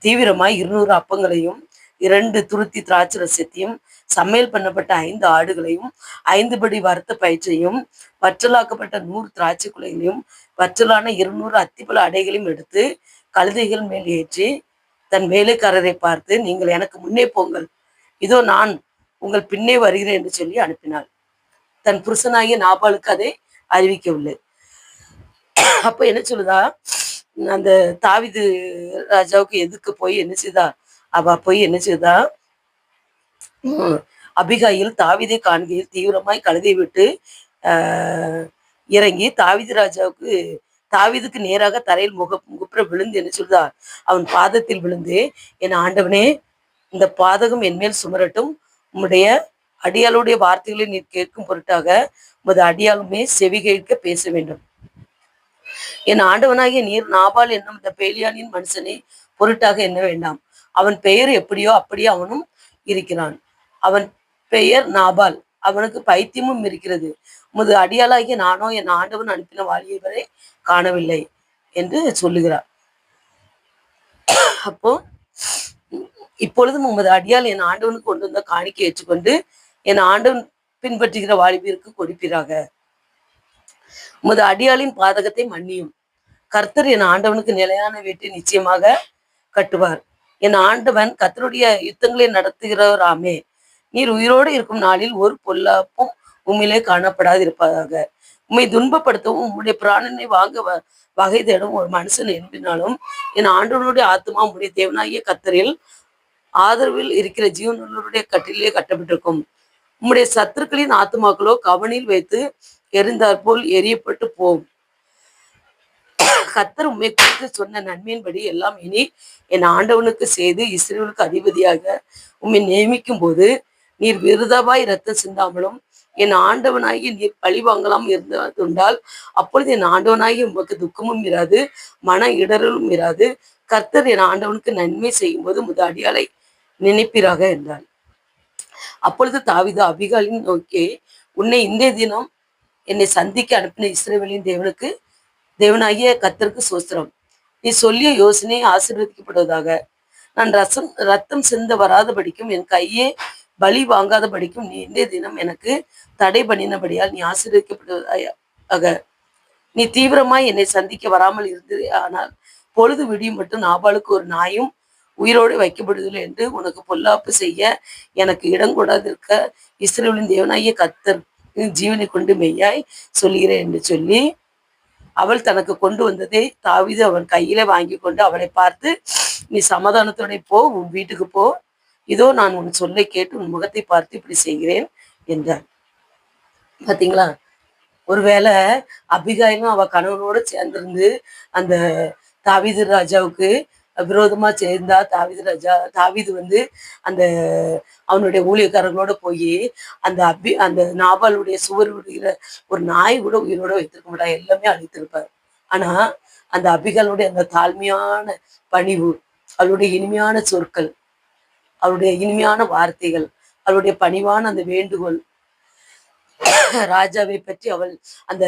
தீவிரமாய் 200 அப்பங்களையும் 2 துருத்தி திராட்சை ரசத்தையும் சமையல் பண்ணப்பட்ட 5 ஆடுகளையும் 5 படி வறுத்த பயிற்சையும் வற்றலாக்கப்பட்ட 100 திராட்சை குலைகளையும் வற்றலான 200 அத்திப்பழ அடைகளையும் எடுத்து கழுதைகள் மேல் ஏற்றி தன் வேலைக்காரரை பார்த்து, நீங்கள் எனக்கு முன்னே போங்கள், இதோ நான் உங்கள் பின்னே வருகிறேன் என்று சொல்லி அனுப்பினாள். தன் புருஷனாகிய நாபாலுக்கு அதை அறிவிக்கவில்லை. அப்ப என்ன சொல்லுதா, அந்த தாவீது ராஜாவுக்கு எதுக்கு போய் என்ன செய்தா, அவ போய் என்ன செய்தா, உம், அபிகாயில் தாவீதை காண்கையில் தீவிரமாய் கழுதை விட்டு இறங்கி தாவீது ராஜாவுக்கு தாவீதுக்கு நேராக தரையில் முகப்புற விழுந்து என்ன சொல்லுதா, அவன் பாதத்தில் விழுந்து, என் ஆண்டவனே, இந்த பாதகம் என்மேல் சுமரட்டும், உம்முடைய அடியாளுடைய வார்த்தைகளை நீர் கேட்கும் பொருட்டாக உமது அடியாளுமே செவி கேட்க பேச வேண்டும். என் ஆண்டவனாகிய நீர் நாபால் என்னும் இந்த பேலியானின் மனுஷனை பொருட்டாக எண்ண வேண்டாம். அவன் பெயர் எப்படியோ அப்படியே அவனும் இருக்கிறான். அவன் பெயர் நாபால், அவனுக்கு பைத்தியமும் இருக்கிறது. உமது அடியாளாகிய நானோ என் ஆண்டவன் அனுப்பின வாலிபரை காணவில்லை என்று சொல்லுகிறார். அப்போ இப்பொழுதும் உமது அடியால் என் ஆண்டவனுக்கு கொண்டு வந்த காணிக்கை ஏற்றுக்கொண்டு என் ஆண்டவன் பின்பற்றுகிற வாலிபருக்கு கொடுப்பீராக. உமது அடியாளின் பாதகத்தை மன்னியும். கர்த்தர் என் ஆண்டவனுக்கு நிலையான வீட்டை நிச்சயமாக கட்டுவார். என் ஆண்டவன் கர்த்தருடைய யுத்தங்களை நடத்துகிறவராமே. நீர் உயிரோடு இருக்கும் நாளில் ஒரு பொல்லாப்பும் உம்மிலே காணப்படாது இருப்பதாக. உம்மை துன்பப்படுத்தவும் உம்முடைய பிராணனை வாங்க வகை தேடும் ஒரு மனுஷன் என்பினாலும் என் ஆண்டவனுடைய ஆத்மா உம்முடைய தேவனாகிய கர்த்தரில் ஆதரவில் இருக்கிற ஜீவனுடைய கட்டிலே கட்டப்பட்டிருக்கும். உம்முடைய சத்துருக்களின் ஆத்மாக்களோ கவனில் வைத்து எரிந்தாற் போல் எரியப்பட்டு போம். கர்த்தர் உம்மை குறித்து சொன்ன நன்மையின்படி எல்லாம் இனி என் ஆண்டவனுக்கு செய்து இஸ்ரவேலுக்கு அதிபதியாக உம்மை நியமிக்கும் போது நீர் விருதாவாய் ரத்தம் சிந்தாமலும் என் ஆண்டவனாகி நீர் பழி வாங்கலாம் இருந்ததுண்டால் அப்பொழுது என் ஆண்டவனாகி உமக்கு துக்கமும் இராது, மன இடரலும் இராது. கர்த்தர் என் ஆண்டவனுக்கு நன்மை செய்யும் போது முத அடியாளை நினைப்பீராக என்றார். அப்பொழுது தாவீது அபிகாலின் நோக்கி, உன்னை இன்றைய தினம் என்னை சந்திக்க அனுப்பின இஸ்ரவேலின் தேவனாகிய கர்த்தருக்கு சோஸ்திரம். நீ சொல்லிய யோசனை ஆசீர்வதிக்கப்படுவதாக. நான் ரத்தம் சிந்த வராதபடிக்கும் என் கையே பலி வாங்காதபடிக்கும் நீ இன்றைய தினம் எனக்கு தடை பண்ணினபடியால் நீ ஆசீர்வதிக்கப்படுவதாக. நீ தீவிரமாய் என்னை சந்திக்க வராமல் இருந்தது, ஆனால் பொழுது விடியும் மட்டும் நாபாலுக்கு ஒரு நாயும் உயிரோடு வைக்கப்படுவதில்லை என்று உனக்கு பொல்லாப்பு செய்ய எனக்கு இடம் கூடாதிருக்க இஸ்ரவேலின் தேவனாகிய கர்த்தர் ஜீவனை கொண்டு மெய்யாய் சொல்கிறேன் என்று சொல்லி அவள் தனக்கு கொண்டு வந்ததை தாவீது அவன் கையில வாங்கி கொண்டு அவளை பார்த்து, நீ சமாதானத்தோட போ, உன் வீட்டுக்கு போ, இதோ நான் உன் சொல்லை கேட்டு உன் முகத்தை பார்த்து இப்படி செய்கிறேன் என்றார். பாத்தீங்களா, ஒருவேளை அபிகாயிலும் அவ கணவனோட சேர்ந்திருந்து அந்த தாவீது ராஜாவுக்கு விரோதமா சேர்ந்தா தாவீது அந்த அவனுடைய ஊழியக்காரர்களோட போய் அந்த நாபாலுடைய சுவர் விடுகிற ஒரு நாய் கூட உயிரோட வைத்திருக்க மாட்டா, எல்லாமே அழித்திருப்பார். ஆனா அந்த அபிகாலுடைய அந்த தாழ்மையான பணிவு, அவளுடைய இனிமையான சொற்கள், அவளுடைய இனிமையான வார்த்தைகள், அவளுடைய பணிவான அந்த வேண்டுகோள், ராஜாவை பற்றி அவள் அந்த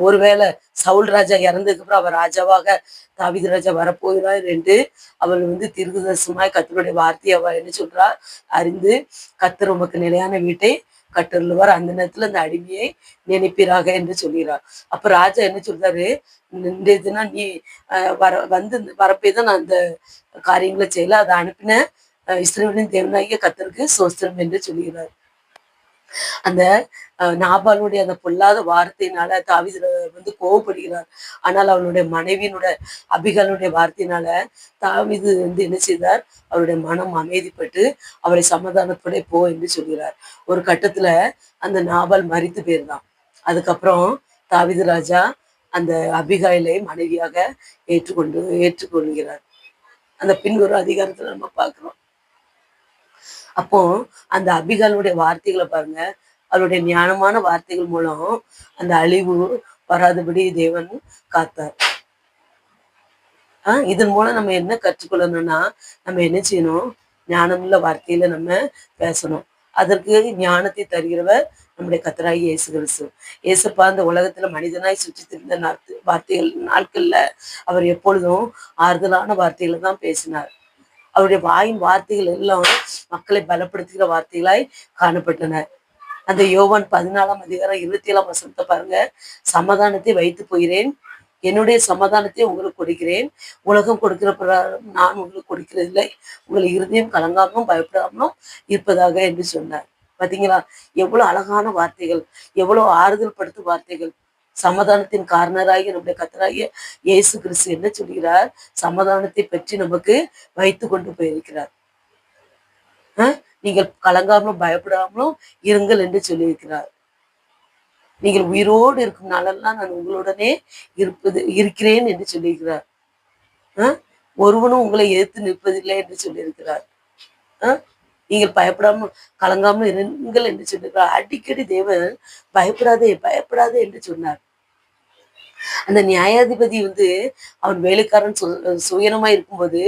ஒருவேளை சவுல் ராஜா இறந்ததுக்கு அப்புறம் அவர் ராஜாவாக தாவீது ராஜா வரப்போகிறார் என்று அவள் தீர்க்கதரிசனமாய் கர்த்தருடைய வார்த்தையை அவள் என்ன சொல்றா, அறிந்து கர்த்தர் உமக்கு நிலையான வீட்டை கட்டருள்வார், அந்த நேரத்துல அந்த அடிமையை நினைப்பீராக என்று சொல்கிறார். அப்ப ராஜா என்ன சொல்றாரு, இன்றைய தினம் நீ வரப்பேதான் நான் அந்த காரியங்களை செய்யல, அதை அனுப்பின இஸ்ரவேலின் தேவனாகிய கர்த்தருக்கு சோஸ்திரம் என்று சொல்கிறார். அந்த நாபாலுடைய அந்த பொல்லாத வார்த்தையினால தாவீது கோவப்படுகிறார். ஆனால் அவனுடைய மனைவியினுடைய அபிகாலுடைய வார்த்தையினால தாவீது என்ன செய்தார், அவருடைய மனம் அமைதிப்பட்டு அவளை சமாதானத்தோட போ என்று சொல்கிறார். ஒரு கட்டத்துல அந்த நாபால் மரித்து போயிருந்தான். அதுக்கப்புறம் தாவீது ராஜா அந்த அபிகாயிலை மனைவியாக ஏற்றுக்கொள்கிறார். அந்த பின்வரு அதிகாரத்துல நம்ம பார்க்கிறோம். அப்போ அந்த அபிகாலுடைய வார்த்தைகளை பாருங்க, அவருடைய ஞானமான வார்த்தைகள் மூலம் அந்த அழிவு வராதபடி தேவன் காத்தார். இதன் மூலம் நம்ம என்ன கற்றுக்கொள்ளணும்னா, நம்ம என்ன செய்யணும், ஞானமுள்ள வார்த்தையில நம்ம பேசணும். அதற்கு ஞானத்தை தருகிறவர் நம்முடைய கர்த்தராகிய இயேசு கிறிஸ்து. இயேசுப்பா அந்த உலகத்துல மனிதனாய் சுற்றி திரிந்த நாட்கள்ல அவர் எப்பொழுதும் ஆறுதலான வார்த்தைகளை தான் பேசினார். அவருடைய வாயின் வார்த்தைகள் எல்லாம் மக்களை பலப்படுத்துகிற வார்த்தைகளாய் காணப்பட்டன. அந்த யோவான் 14 அதிகாரம் 27 பாருங்க, சமாதானத்தை வைத்து போகிறேன், என்னுடைய சமாதானத்தை உங்களுக்கு கொடுக்கிறேன், உலகம் கொடுக்கிற நான் உங்களுக்கு கொடுக்கிறதில்லை, உங்களை இருதயம் கலங்காமலும் பயப்படாமலும் இருப்பதாக என்று சொன்னார். பாத்தீங்களா, எவ்வளவு அழகான வார்த்தைகள், எவ்வளவு ஆறுதல் படுத்தும் வார்த்தைகள். சமாதானத்தின் காரணராகிய நம்முடைய கர்த்தராகிய இயேசு கிறிஸ்து என்ன சொல்கிறார்? சமாதானத்தை பற்றி நமக்கு வைத்து கொண்டு போயிருக்கிறார். நீங்கள் கலங்காமலும் பயப்படாமலும் இருங்கள் என்று சொல்லியிருக்கிறார். நீங்கள் உயிரோடு இருக்கும் நாளெல்லாம் நான் உங்களுடனே இருக்கிறேன் என்று சொல்லியிருக்கிறார். ஒருவனும் உங்களை எதிர்த்து நிற்பதில்லை என்று சொல்லியிருக்கிறார். நீங்கள் பயப்படாமல் கலங்காமல் இருங்கள் என்று சொல்லியிருக்கிறார். அடிக்கடி தேவன் பயப்படாதே பயப்படாதே என்று சொன்னார். அந்த நியாயாதிபதி அவன் வேலைக்காரன் சுயனமா இருக்கும்போது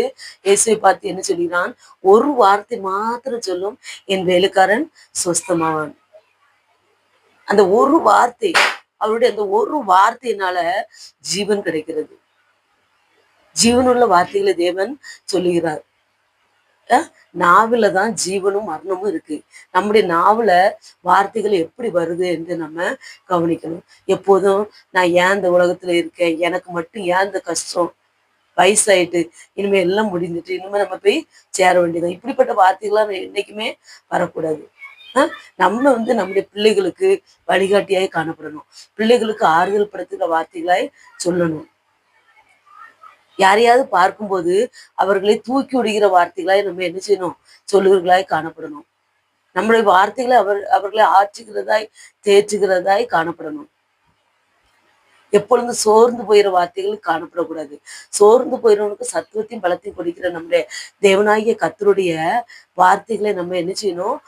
இயேசுவை பார்த்து என்ன சொல்கிறான்? ஒரு வார்த்தை மாத்திரம் சொல்லும், என் வேலைக்காரன் சொஸ்தமாவான். அந்த ஒரு வார்த்தை, அவருடைய அந்த ஒரு வார்த்தையினால ஜீவன் கிடைக்கிறது. ஜீவனுள்ள வார்த்தைகளை தேவன் சொல்லுகிறார். நாவில தான் ஜீவனும் மரணமும் இருக்கு. நம்முடைய நாவுல வார்த்தைகள் எப்படி வருது என்று நம்ம கவனிக்கணும். எப்போதும் நான் ஏன் இந்த உலகத்துல இருக்கேன், எனக்கு மட்டும் ஏன் இந்த கஷ்டம், வயசாயிட்டு இனிமே எல்லாம் முடிஞ்சிட்டு இனிமே நம்ம போய் சேர வேண்டியதான், இப்படிப்பட்ட வார்த்தைகள்லாம் என்னைக்குமே வரக்கூடாது. நம்ம நம்முடைய பிள்ளைகளுக்கு வழிகாட்டியாய் காணப்படணும். பிள்ளைகளுக்கு ஆறுதல் படுத்துகிற வார்த்தைகளாய் சொல்லணும். யாரையாவது பார்க்கும்போது அவர்களை தூக்கி விடுகிற வார்த்தைகளாய் நம்ம என்ன செய்யணும்? சொல்லுகிறவர்களாய் காணப்படணும். நம்முடைய வார்த்தைகளை அவர்களை ஆற்றுகிறதாய் தேற்றுகிறதாய் காணப்படணும். எப்பொழுதும் சோர்ந்து போயிற வார்த்தைகள் காணப்படக்கூடாது. சோர்ந்து போயிறவனுக்கு சத்துவத்தையும் பலத்தையும் கொடுக்கிற நம்முடைய தேவனாகிய கர்த்தருடைய வார்த்தைகளை நம்ம என்ன செய்யணும்?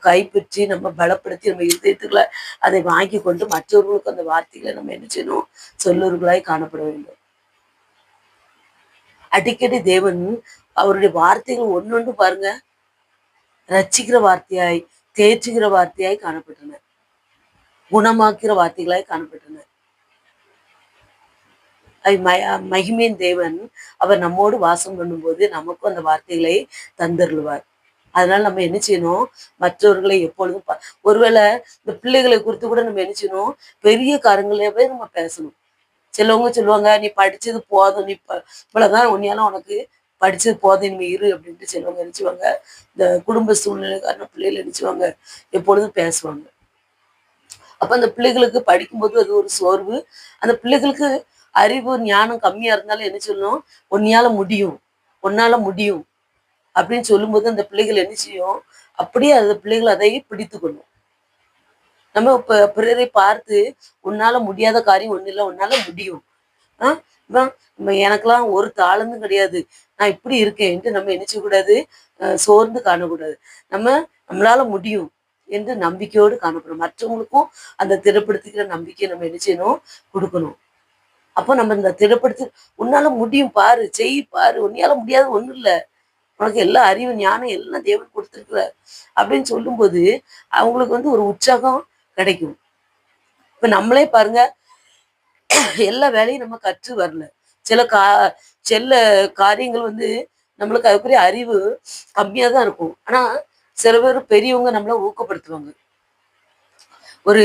கைப்பற்றி நம்ம பலப்படுத்தி நம்ம இருதயத்துக்குள்ள அதை வாங்கி கொண்டு மற்றவர்களுக்கு அந்த வார்த்தைகளை நம்ம என்ன செய்யணும்? சொல்லுவர்களாய் காணப்பட வேண்டும். அடிக்கடி தேவன் அவருடைய வார்த்தைகள் ஒன்னொன்று பாருங்க, ரட்சிக்கிற வார்த்தையாய் தேற்றுகிற வார்த்தையாய் காணப்பட்டன, குணமாக்குற வார்த்தைகளாய் காணப்பட்டன. மகிமையின் தேவன் அவர் நம்மோடு வாசம் பண்ணும்போது நமக்கும் அந்த வார்த்தைகளை தந்தருள்வார். அதனால நம்ம என்ன செய்யணும்? மற்றவர்களை எப்பொழுதும் ஒருவேளை இந்த பிள்ளைகளை குறித்து கூட நம்ம என்ன செய்யணும்? பெரிய காரியங்களவே நம்ம பேசணும். சிலவங்க சொல்லுவாங்க, நீ படிச்சது போதும், நீ இவ்வளவுதான், உன்னையாலும் உனக்கு படிச்சது போதும், நீ இரு அப்படின்ட்டு சிலவங்க நினைச்சுவாங்க. இந்த குடும்ப சூழ்நிலைக்காரன பிள்ளைகள் நினைச்சுவாங்க, எப்பொழுதும் பேசுவாங்க. அப்ப அந்த பிள்ளைகளுக்கு படிக்கும்போது அது ஒரு சோர்வு. அந்த பிள்ளைகளுக்கு அறிவு ஞானம் கம்மியா இருந்தாலும் என்ன சொல்லணும்? உன்னால முடியும், உன்னால முடியும் அப்படின்னு சொல்லும்போது அந்த பிள்ளைகள் என்ன செய்யும்? அப்படியே அந்த பிள்ளைகள் அதை பிடித்துக்கணும். நம்ம பிறரை பார்த்து உன்னால முடியாத காரியம் ஒண்ணு இல்லை, உன்னால முடியும், எனக்கெல்லாம் ஒரு தாளந்தும் கிடையாது, நான் இப்படி இருக்கேன் என்று நம்ம என்ன செய்யக்கூடாது? சோர்ந்து காணக்கூடாது. நம்மளால முடியும் என்று நம்பிக்கையோடு காணப்படும். மற்றவங்களுக்கும் அந்த திடப்படுத்திக்கிற நம்பிக்கையை நம்ம என்ன செய்யணும்? கொடுக்கணும். அப்போ நம்ம இந்த திடப்படுத்தி உன்னால முடியும் பாரு, செய் பாரு, உன்னால முடியாது ஒண்ணும் இல்லை, உனக்கு எல்லா அறிவு ஞானம் எல்லாம் தேவன் கொடுத்துருக்குற அப்படின்னு சொல்லும்போது அவங்களுக்கு ஒரு உற்சாகம் கிடைக்கும். இப்ப நம்மளே பாருங்க, எல்லா வேலையும் நம்ம கற்று வரல. சில காரியங்கள் நம்மளுக்கு அதுக்குரிய அறிவு கம்மியா தான் இருக்கும். ஆனா சில பேர் பெரியவங்க நம்மள ஊக்கப்படுத்துவாங்க. ஒரு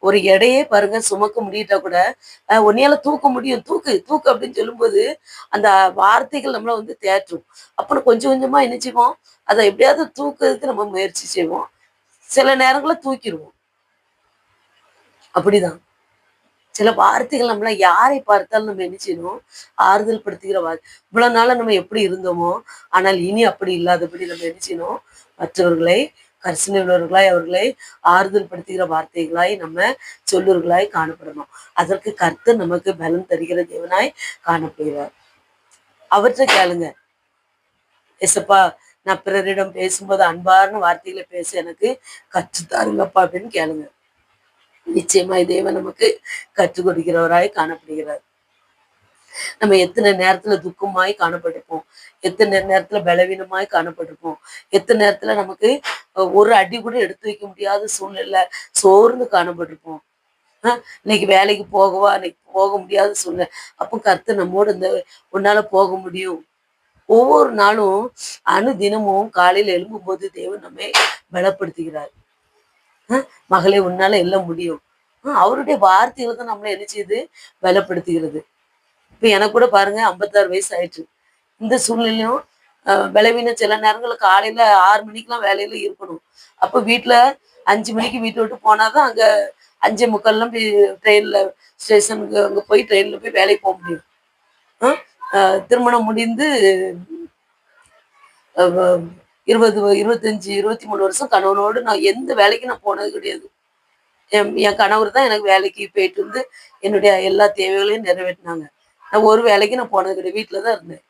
ஒரு எடையே பாருங்க சுமக்க முடியிட்டா கூட உன்னையால தூக்க முடியும், தூக்கு தூக்கு அப்படின்னு சொல்லும்போது அந்த வார்த்தைகள் நம்மள தேற்றும். அப்புறம் கொஞ்சம் கொஞ்சமா என்ன செய்வோம்? அதை எப்படியாவது தூக்குறதுக்கு நம்ம முயற்சி செய்வோம். சில நேரங்களில் தூக்கிடுவோம். அப்படிதான் சில வார்த்தைகள் நம்மள யாரை பார்த்தாலும் நம்ம என்ன செய்யணும்? ஆறுதல் படுத்துகிற வார்த்தை. இவ்வளவு நாள நம்ம எப்படி இருந்தோமோ, ஆனால் இனி அப்படி இல்லாதபடி நம்ம என்ன செய்யணும்? மற்றவர்களை கரிசனை உள்ளவர்களாய் அவர்களை ஆறுதல் படுத்துகிற வார்த்தைகளாய் நம்ம சொல்லுவர்களாய் காணப்படணும். அதற்கு கர்த்தர் நமக்கு பலம் தருகிற தேவனாய் காணப்படுகிறார். அவற்றை கேளுங்க, ஏசப்பா நான் பிறரிடம் பேசும்போது அன்பான வார்த்தைகளை பேச எனக்கு கற்றுத்தாருங்கப்பா அப்படின்னு கேளுங்க. நிச்சயமாய் தேவன் நமக்கு கற்றுக் கொடுக்கிறவராய் காணப்படுகிறார். நம்ம எத்தனை நேரத்துல துக்கமாய் காணப்பட்டிருப்போம், எத்தனை நேரத்துல பலவீனமாய் காணப்பட்டிருப்போம், எத்தனை நேரத்துல நமக்கு ஒரு அடி கூட எடுத்து வைக்க முடியாத சூழ்நிலை சோர்ந்து காணப்பட்டிருப்போம். இன்னைக்கு வேலைக்கு போகவா, இன்னைக்கு போக முடியாத சூழ்நிலை. அப்போ கர்த்தர் நம்மோடு உன்னால போக முடியும். ஒவ்வொரு நாளும் தினமும் காலையில எழும்பும் போது தேவன் நம்மை பலப்படுத்துகிறார். மகளே உன்னால எல்லாம் முடியும். அவருடைய வார்த்தைகள் தான் நம்மளை என்ன செய்யுது? பலப்படுத்துகிறது. இப்ப எனக்கு கூட பாருங்க 56 வயசு ஆயிடுச்சு. இந்த சூழ்நிலையும் பலவீனம் சில நேரங்களில் காலையில 6 மணிக்கெல்லாம் வேலையில இருக்கணும். அப்ப வீட்டுல 5 மணிக்கு வீட்டை விட்டு போனாதான் அங்க 5:45 போய் ட்ரெயின்ல ஸ்டேஷனுக்கு அங்கே போய் ட்ரெயினில் போய் வேலைக்கு போக முடியும். திருமணம் முடிந்து 20 25 23 வருஷம் கணவனோடு நான் எந்த வேலைக்கும் நான் போனது கிடையாது. என் கணவர் தான் எனக்கு வேலைக்கு போயிட்டு வந்து என்னுடைய எல்லா தேவைகளையும் நிறைவேற்றினாங்க. நான் ஒரு வேலைக்கு நான் போனது கிடையாது. வீட்டில தான் இருந்தேன்.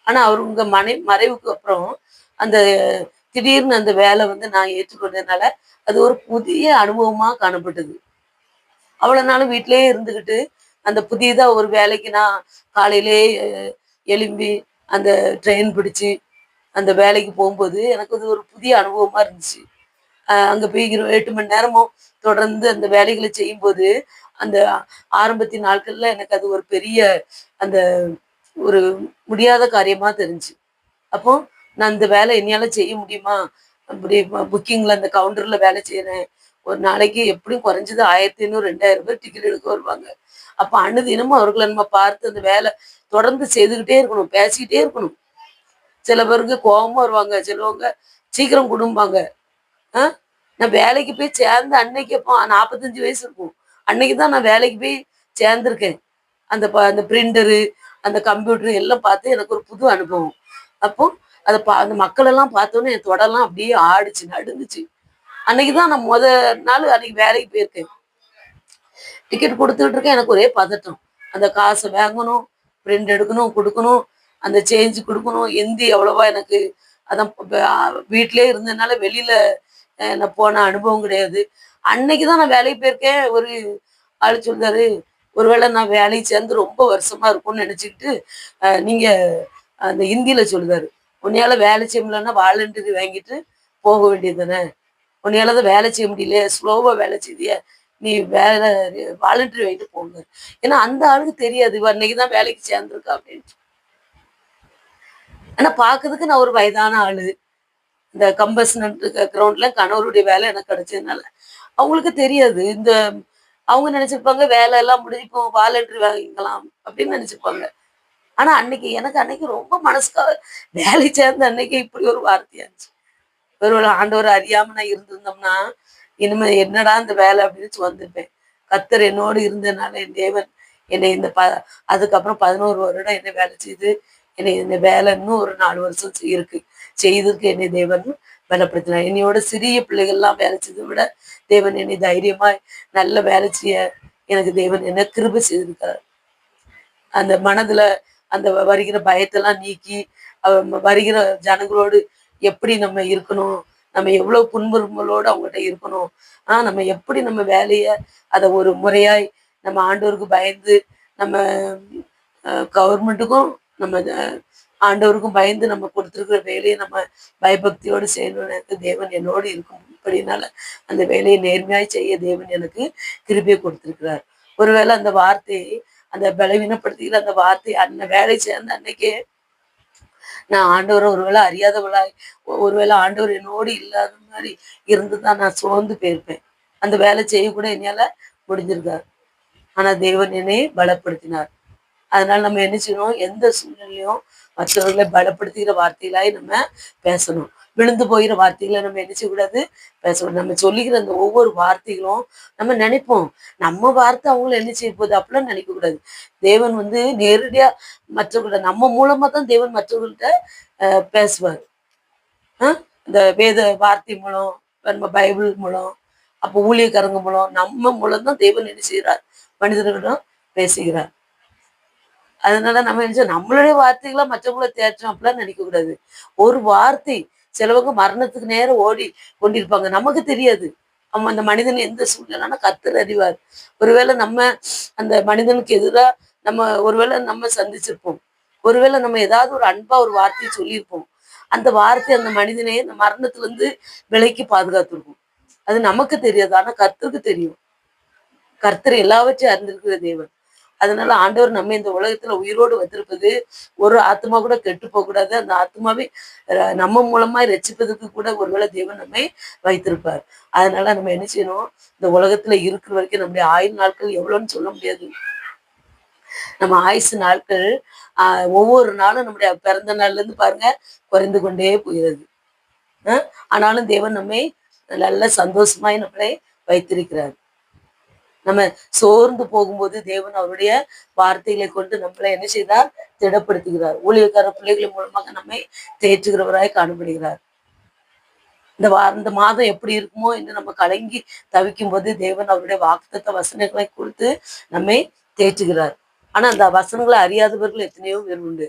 ஆனா அவருங்க மறைவுக்கு அப்புறம் அந்த திடீர்னு அந்த வேலை வந்து நான் ஏற்றுக்கொண்டதுனால அது ஒரு புதிய அனுபவமா காணப்பட்டது. அவ்வளவு நாளும் வீட்டிலேயே இருந்துகிட்டு அந்த புதியதா ஒரு வேலைக்கு நான் காலையிலேயே எழும்பி அந்த ட்ரெயின் பிடிச்சு அந்த வேலைக்கு போகும்போது எனக்கு அது ஒரு புதிய அனுபவமா இருந்துச்சு. அங்க போய் 8 மணி நேரமும் தொடர்ந்து அந்த வேலைகளை செய்யும்போது அந்த ஆரம்பத்தின் நாட்கள்ல எனக்கு அது ஒரு பெரிய அந்த ஒரு முடியாத காரியமா தெரிஞ்சு. அப்போ நான் இந்த வேலை என்னையால செய்ய முடியுமா? அப்படி புக்கிங்ல அந்த கவுண்டர்ல வேலை செய்யறேன். ஒரு நாளைக்கு எப்படியும் குறைஞ்சது 1500 2000 பேர் டிக்கெட் எடுக்க வருவாங்க. அப்ப அனுதினமும் அவர்களை நம்ம பார்த்து அந்த வேலை தொடர்ந்து செய்துகிட்டே இருக்கணும், பேசிக்கிட்டே இருக்கணும். சில பேருக்கு கோபமா வருவாங்க, சிலவங்க சீக்கிரம் குடும்பாங்க. நான் வேலைக்கு போய் சேர்ந்த அன்னைக்கு அப்போ 45 வயசு இருக்கும். அன்னைக்கு தான் நான் வேலைக்கு போய் சேர்ந்திருக்கேன். அந்த பிரிண்டரு, அந்த கம்ப்யூட்டர் எல்லாம் பார்த்து எனக்கு ஒரு புது அனுபவம். அப்போ அந்த மக்கள் எல்லாம் பார்த்தோன்னே என் தொடலாம் அப்படியே ஆடுச்சு, நடுங்குச்சு. அன்னைக்கு தான் நான் நாள் அன்னைக்கு வேலைக்கு போயிருக்கேன். டிக்கெட் கொடுத்துட்டு இருக்கேன். எனக்கு ஒரே பதட்டம். அந்த காசை வாங்கணும், பிரிண்ட் எடுக்கணும், கொடுக்கணும், அந்த சேஞ்சு கொடுக்கணும். எந்தி எவ்வளவா எனக்கு அதான் வீட்டிலேயே இருந்ததுனால வெளியில நான் போன அனுபவம் கிடையாது. அன்னைக்கு தான் நான் வேலைக்கு போயிருக்கேன். ஒரு ஆள் சொல்றாரு, ஒருவேளை நான் வேலைக்கு சேர்ந்து ரொம்ப வருஷமா இருக்கும்னு நினைச்சுக்கிட்டு நீங்க அந்த ஹிந்தியில சொல்லுதாரு, உன்னையால வேலை செய்ய முடியலன்னா வாலண்டரி வாங்கிட்டு போக வேண்டியது தானே, உன்னையால தான் வேலை செய்ய முடியல, ஸ்லோவா வேலை செய்திய, நீ வேலை வாலண்டரி வாங்கிட்டு போங்க. ஏன்னா அந்த ஆளுக்கு தெரியாது இவ அன்னைக்கு தான் வேலைக்கு சேர்ந்திருக்கா அப்படின்ட்டு. ஆனா பாக்குறதுக்கு நான் ஒரு வயதான ஆளு. இந்த கம்பஷன் கிரவுண்ட்ல கணவருடைய வேலை எனக்கு கிடைச்சதுனால அவங்களுக்கு தெரியாது. அவங்க நினைச்சிருப்பாங்க வேலை எல்லாம் முடிஞ்சு இப்போ வாலண்டரி வாங்கிக்கலாம் அப்படின்னு நினைச்சிருப்பாங்க. ஆனா எனக்கு ரொம்ப மனசுக்கா வேலை சேர்ந்த அன்னைக்கு இப்படி ஒரு வார்த்தையா இருந்துச்சு. ஒருவேளை ஆண்டவர் அறியாம நான் இருந்திருந்தோம்னா இனிமே என்னடா இந்த வேலை அப்படின்னு வந்திருப்பேன். கர்த்தர் என்னோடு இருந்ததுனால என் தேவன் என்னை அதுக்கப்புறம் 11 வருடம் என்னை வேலை செய்து என்னை இந்த வேலை இன்னும் ஒரு 4 வருஷம் இருக்கு செய்ததுக்கு என்னை தேவன் பலப்படுத்தினார். என்னையோட சிறிய பிள்ளைகள்லாம் வேலை செய்ததை விட தேவன் என்னை தைரியமாய் நல்ல வேலை செய்ய எனக்கு தேவன் என்ன கிருபை செய்திருக்கிறார். அந்த மனதுல அந்த வருகிற பயத்தெல்லாம் நீக்கி வருகிற ஜனங்களோடு எப்படி நம்ம இருக்கணும், நம்ம எவ்வளவு புன்முறுமலோடு அவங்ககிட்ட இருக்கணும், நம்ம எப்படி நம்ம வேலையை அதை ஒரு முறையாய் நம்ம ஆண்டவருக்கு பயந்து நம்ம கவர்மெண்ட்டுக்கும் நம்ம ஆண்டவருக்கும் பயந்து நம்ம கொடுத்துருக்கிற வேலையை நம்ம பயபக்தியோடு செய்யணும்னு தேவன் என்னோடு இருக்கும். அப்படினால அந்த வேலையை நேர்மையாய் செய்ய தேவன் எனக்கு கிருபையை கொடுத்திருக்கிறார். ஒருவேளை அந்த வார்த்தையை அந்த பலவீனப்படுத்திக்கிற அந்த வார்த்தை வேலை சேர்ந்த அன்னைக்கே நான் ஆண்டவரை ஒருவேளை அறியாதவளாய் ஒருவேளை ஆண்டவர் என்னோடு இல்லாத மாதிரி இருந்துதான் நான் சோர்ந்து போயிருப்பேன். அந்த வேலை செய்ய கூட என்னால முடிஞ்சிருக்காரு. ஆனா தேவன் என்னை பலப்படுத்தினார். அதனால நம்ம என்ன செய்யணும், எந்த சூழ்நிலையும் மற்றவர்களை பலப்படுத்துகிற வார்த்தைகளாய் நம்ம பேசணும். விழுந்து போகிற வார்த்தைகளை நம்ம என்ன செய்யக்கூடாது, பேசணும். நம்ம சொல்லிக்கிற அந்த ஒவ்வொரு வார்த்தைகளும் நம்ம நினைப்போம் நம்ம வார்த்தை அவங்கள என்ன செய்ய போகுது அப்படிலாம் நினைக்க கூடாது. தேவன் வந்து நேரடியா மற்றவர்கள நம்ம மூலமா தான் தேவன் மற்றவர்கள்ட்ட பேசுவார். இந்த வேத வார்த்தை மூலம், நம்ம பைபிள் மூலம், அப்போ ஊழியக்காரங்க மூலம், நம்ம மூலம் தான் தேவன் என்ன செய்கிறார், மனிதர்களிடம் பேசுகிறார். அதனால நம்ம என்ன நம்மளுடைய வார்த்தைகளா மற்றவங்கள தேற்றோம் அப்படிலாம் நினைக்க கூடாது. ஒரு வார்த்தை சிலவங்க மரணத்துக்கு நேரம் ஓடி கொண்டிருப்பாங்க, நமக்கு தெரியாது. நம்ம அந்த மனிதன் எந்த சூழ்நிலைனா கர்த்தர் அறிவார். ஒருவேளை நம்ம அந்த மனிதனுக்கு எதிராக ஒருவேளை நம்ம சந்திச்சிருப்போம். ஒருவேளை நம்ம ஏதாவது ஒரு அன்பா ஒரு வார்த்தையை சொல்லியிருப்போம். அந்த வார்த்தை அந்த மனிதனை அந்த மரணத்துல இருந்து விலைக்கு பாதுகாத்துருக்கும். அது நமக்கு தெரியாது, ஆனா கர்த்தருக்கு தெரியும். கர்த்தர் எல்லாவற்றையும் அறிந்திருக்கிற தேவன். அதனால ஆண்டவர் நம்ம இந்த உலகத்துல உயிரோடு வந்திருப்பது ஒரு ஆத்மா கூட கெட்டு போக கூடாது. அந்த ஆத்மாவை நம்ம மூலமா ரட்சிப்பதற்கு கூட ஒருவேளை தேவன் நம்மை வைத்திருப்பார். அதனால நம்ம என்ன செய்யணும், இந்த உலகத்துல இருக்கிற வரைக்கும் நம்முடைய ஆயுள் நாட்கள் எவ்வளவுன்னு சொல்ல முடியாது. நம்ம ஆயுசு நாட்கள் ஒவ்வொரு நாளும் நம்முடைய பிறந்த நாள்ல இருந்து பாருங்க குறைந்து கொண்டே போகிறது. ஆனாலும் தேவன் நம்மை நல்ல சந்தோஷமாய் நம்மளை வைத்திருக்கிறார். நம்ம சோர்ந்து போகும்போது தேவன் அவருடைய வார்த்தைகளை கொண்டு நம்மளை என்ன செய்தார்? திடப்படுத்துகிறார். ஊழியக்கார பிள்ளைகள் மூலமாக நம்மை தேற்றுகிறவராய் காணப்படுகிறார். இந்த மாதம் எப்படி இருக்குமோ என்று நம்ம கலங்கி தவிக்கும் போது தேவன் அவருடைய வாக்குத்தத்த வசனங்களை கொடுத்து நம்மை தேற்றுகிறார். ஆனா அந்த வசனங்களை அறியாதவர்கள் எத்தனையோ பேர் உண்டு.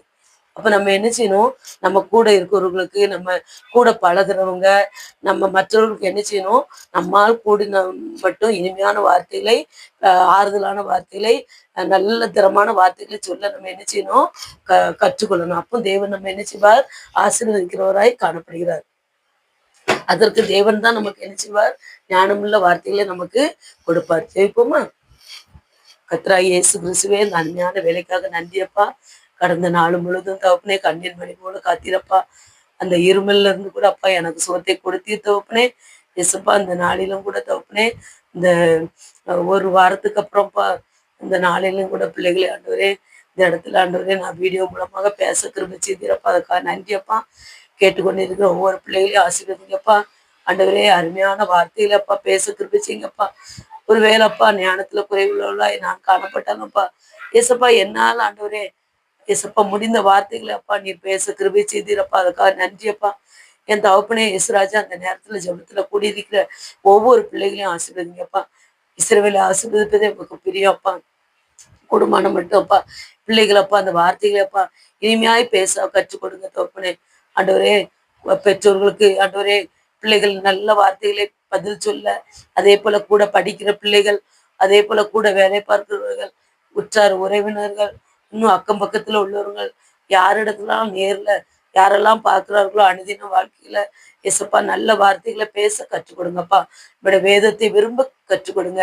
அப்ப நம்ம என்ன செய்யணும்? நம்ம கூட இருக்கிறவர்களுக்கு, நம்ம கூட பழகுறவங்க, நம்ம மற்றவர்களுக்கு என்ன செய்யணும்? நம்மால் கூடின மட்டும் இனிமையான வார்த்தைகளை, ஆறுதலான வார்த்தைகளை, நல்ல தரமான வார்த்தைகளை சொல்ல நம்ம என்ன செய்யணும்? கற்றுக்கொள்ளணும். அப்போ தேவன் நம்ம என்ன செய்வார்? ஆசீர்வதிக்கிறவராய் காணப்படுகிறார். அதற்கு தேவன் தான் நமக்கு என்ன செய்வார்? ஞானமுள்ள வார்த்தைகளை நமக்கு கொடுப்பார். ஜெயிப்போமா? கர்த்தராகிய இயேசு கிறிஸ்துவே, இந்த அருமையான வேலைக்காக நன்றியப்பா. கடந்த நாள் முழுதும் தகப்பனே கண்ணீர் மணி போல காத்திரப்பா. அந்த இருமல்ல இருந்து கூட அப்பா எனக்கு சுகத்தை கொடுத்தீர் தகப்பனே. இயேசுப்பா, இந்த நாளிலும் கூட தகப்பனே, இந்த ஒரு வாரத்துக்கு அப்புறம்ப்பா, இந்த நாளிலும் கூட பிள்ளைகளை ஆண்டவரே, இந்த இடத்துல ஆண்டவரே நான் வீடியோ மூலமாக பேச கிருபை செய்தீரப்பா. அதுக்காக நன்றியப்பா. கேட்டுக்கொண்டு இருக்கிற ஒவ்வொரு பிள்ளைகளையும் ஆசீர்வதிங்கப்பா. ஆண்டவரே, அருமையான வார்த்தையிலப்பா பேச கிருபை செய்யுங்கப்பா. ஒரு வேலைப்பா ஞானத்துல குறைவுள்ளவர்களாய் நான் காணப்பட்டாங்கப்பா. ஏசப்பா, என்னால் ஆண்டவரே ஏசப்பா முடிந்த வார்த்தைகளை அப்பா நீர் பேச கிருபை செய்தீரப்பா. அதுக்காக நன்றியப்பா. என் தகப்பனே இயேசுராஜா, அந்த நேரத்துல ஜெபத்துல கூடியிருக்கிற ஒவ்வொரு பிள்ளைகளையும் ஆசீர்வதிங்கப்பா. இஸ்ரவேலை ஆசீர்வதிப்பதே உங்களுக்கு பிரியம் அப்பா. குடும்பம் மட்டும் அப்பா, பிள்ளைகளப்பா அந்த வார்த்தைகளப்பா இனிமையாய் பேச கற்றுக் கொடுங்க தகப்பனே. ஆண்டவரே, பெற்றோர்களுக்கு ஆண்டவரே பிள்ளைகள் நல்ல வார்த்தைகளை பதில் சொல்ல, அதே போல கூட படிக்கிற பிள்ளைகள், அதே போல கூட வேலை பார்க்கிறவர்கள், உற்றார் உறவினர்கள், இன்னும் அக்கம் பக்கத்துல உள்ளவர்கள், யாரிடத்துலாம் நேர்ல யாரெல்லாம் பார்க்கிறார்களோ அனுதின வாழ்க்கையில எசப்பா நல்ல வார்த்தைகளை பேச கற்றுக் கொடுங்கப்பா. இப்படி வேதத்தை விரும்ப கற்றுக் கொடுங்க.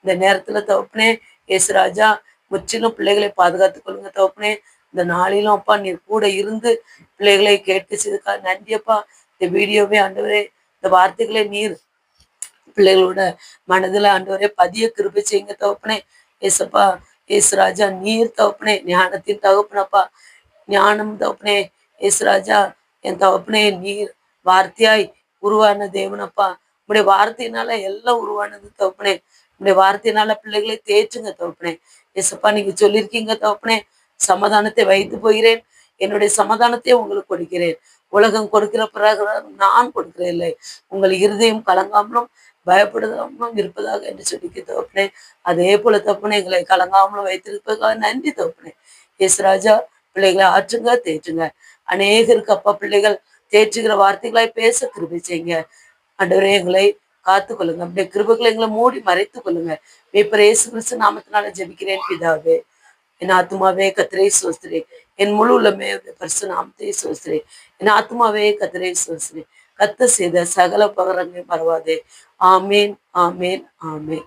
இந்த நேரத்துல தகப்பனே இயேசுராஜா, முற்றிலும் பிள்ளைகளை பாதுகாத்துக் கொள்ளுங்க தகப்பனே. இந்த நாளிலும் அப்பா நீர் கூட இருந்து பிள்ளைகளை கேட்டு செய்துக்கா நன்றியப்பா. இந்த வீடியோவே ஆண்டவரே, இந்த வார்த்தைகளை நீர் பிள்ளைகளோட மனதுல ஆண்டவரே பதிய கிருபை செய்யுங்க தகப்பனே. ஏசப்பா, ஏசுராஜா நீர் தகப்பனே, ஞானத்தின் தகப்பனப்பா. ஞானம் தகப்பனே, ஏசுராஜா என் தகப்பனே, நீர் வார்த்தையாய் உருவான தேவனப்பா. உங்களுடைய வார்த்தையினால எல்லாம் உருவானது தகப்பனே. உங்களுடைய வார்த்தையினால பிள்ளைகளை தேற்றுங்க தகப்பனே. ஏசப்பா, நீங்க சொல்லியிருக்கீங்க தகப்பனே, சமாதானத்தை வைத்து போகிறேன், என்னுடைய சமாதானத்தை உங்களுக்கு கொடுக்கிறேன். உலகம் கொடுக்கிற பிரகாரம் நான் கொடுக்கிறேன் இல்லை, உங்கள் இருதயம் கலங்காமலும் பயப்படுதாமலும் இருப்பதாக என்று சொல்லிக்க தகப்பனே. அதே போல தகப்பனே எங்களை கலங்காமலும் வைத்திருப்பதற்காக நன்றி தகப்பனே. இயேசுராஜா, பிள்ளைகளை ஆற்றுங்க, தேற்றுங்க. அநேகருக்கு அப்பா பிள்ளைகள் தேற்றுகிற வார்த்தைகளாய் பேச கிருபை செய்யுங்க. ஆண்டவரே, எங்களை காத்துக் கொள்ளுங்க. அப்படியே கிருபைகளை எங்களை மூடி மறைத்துக் கொள்ளுங்க. மேய்ப்பர் இயேசு கிறிஸ்து நாமத்தினால ஜெபிக்கிறேன் பிதாவே. என் ஆத்துமாவே கர்த்தரை ஸ்தோத்திரி. என் முழு உள்ளமே பரிசு நாமத்தை ஸ்தோத்திரி. என் ஆத்துமாவே கர்த்தரை ஸ்தோத்திரி. கர்த்தர் செய்த சகல உபகாரங்களையும் மறவாதே. ஆமேன், ஆமேன், ஆமேன்.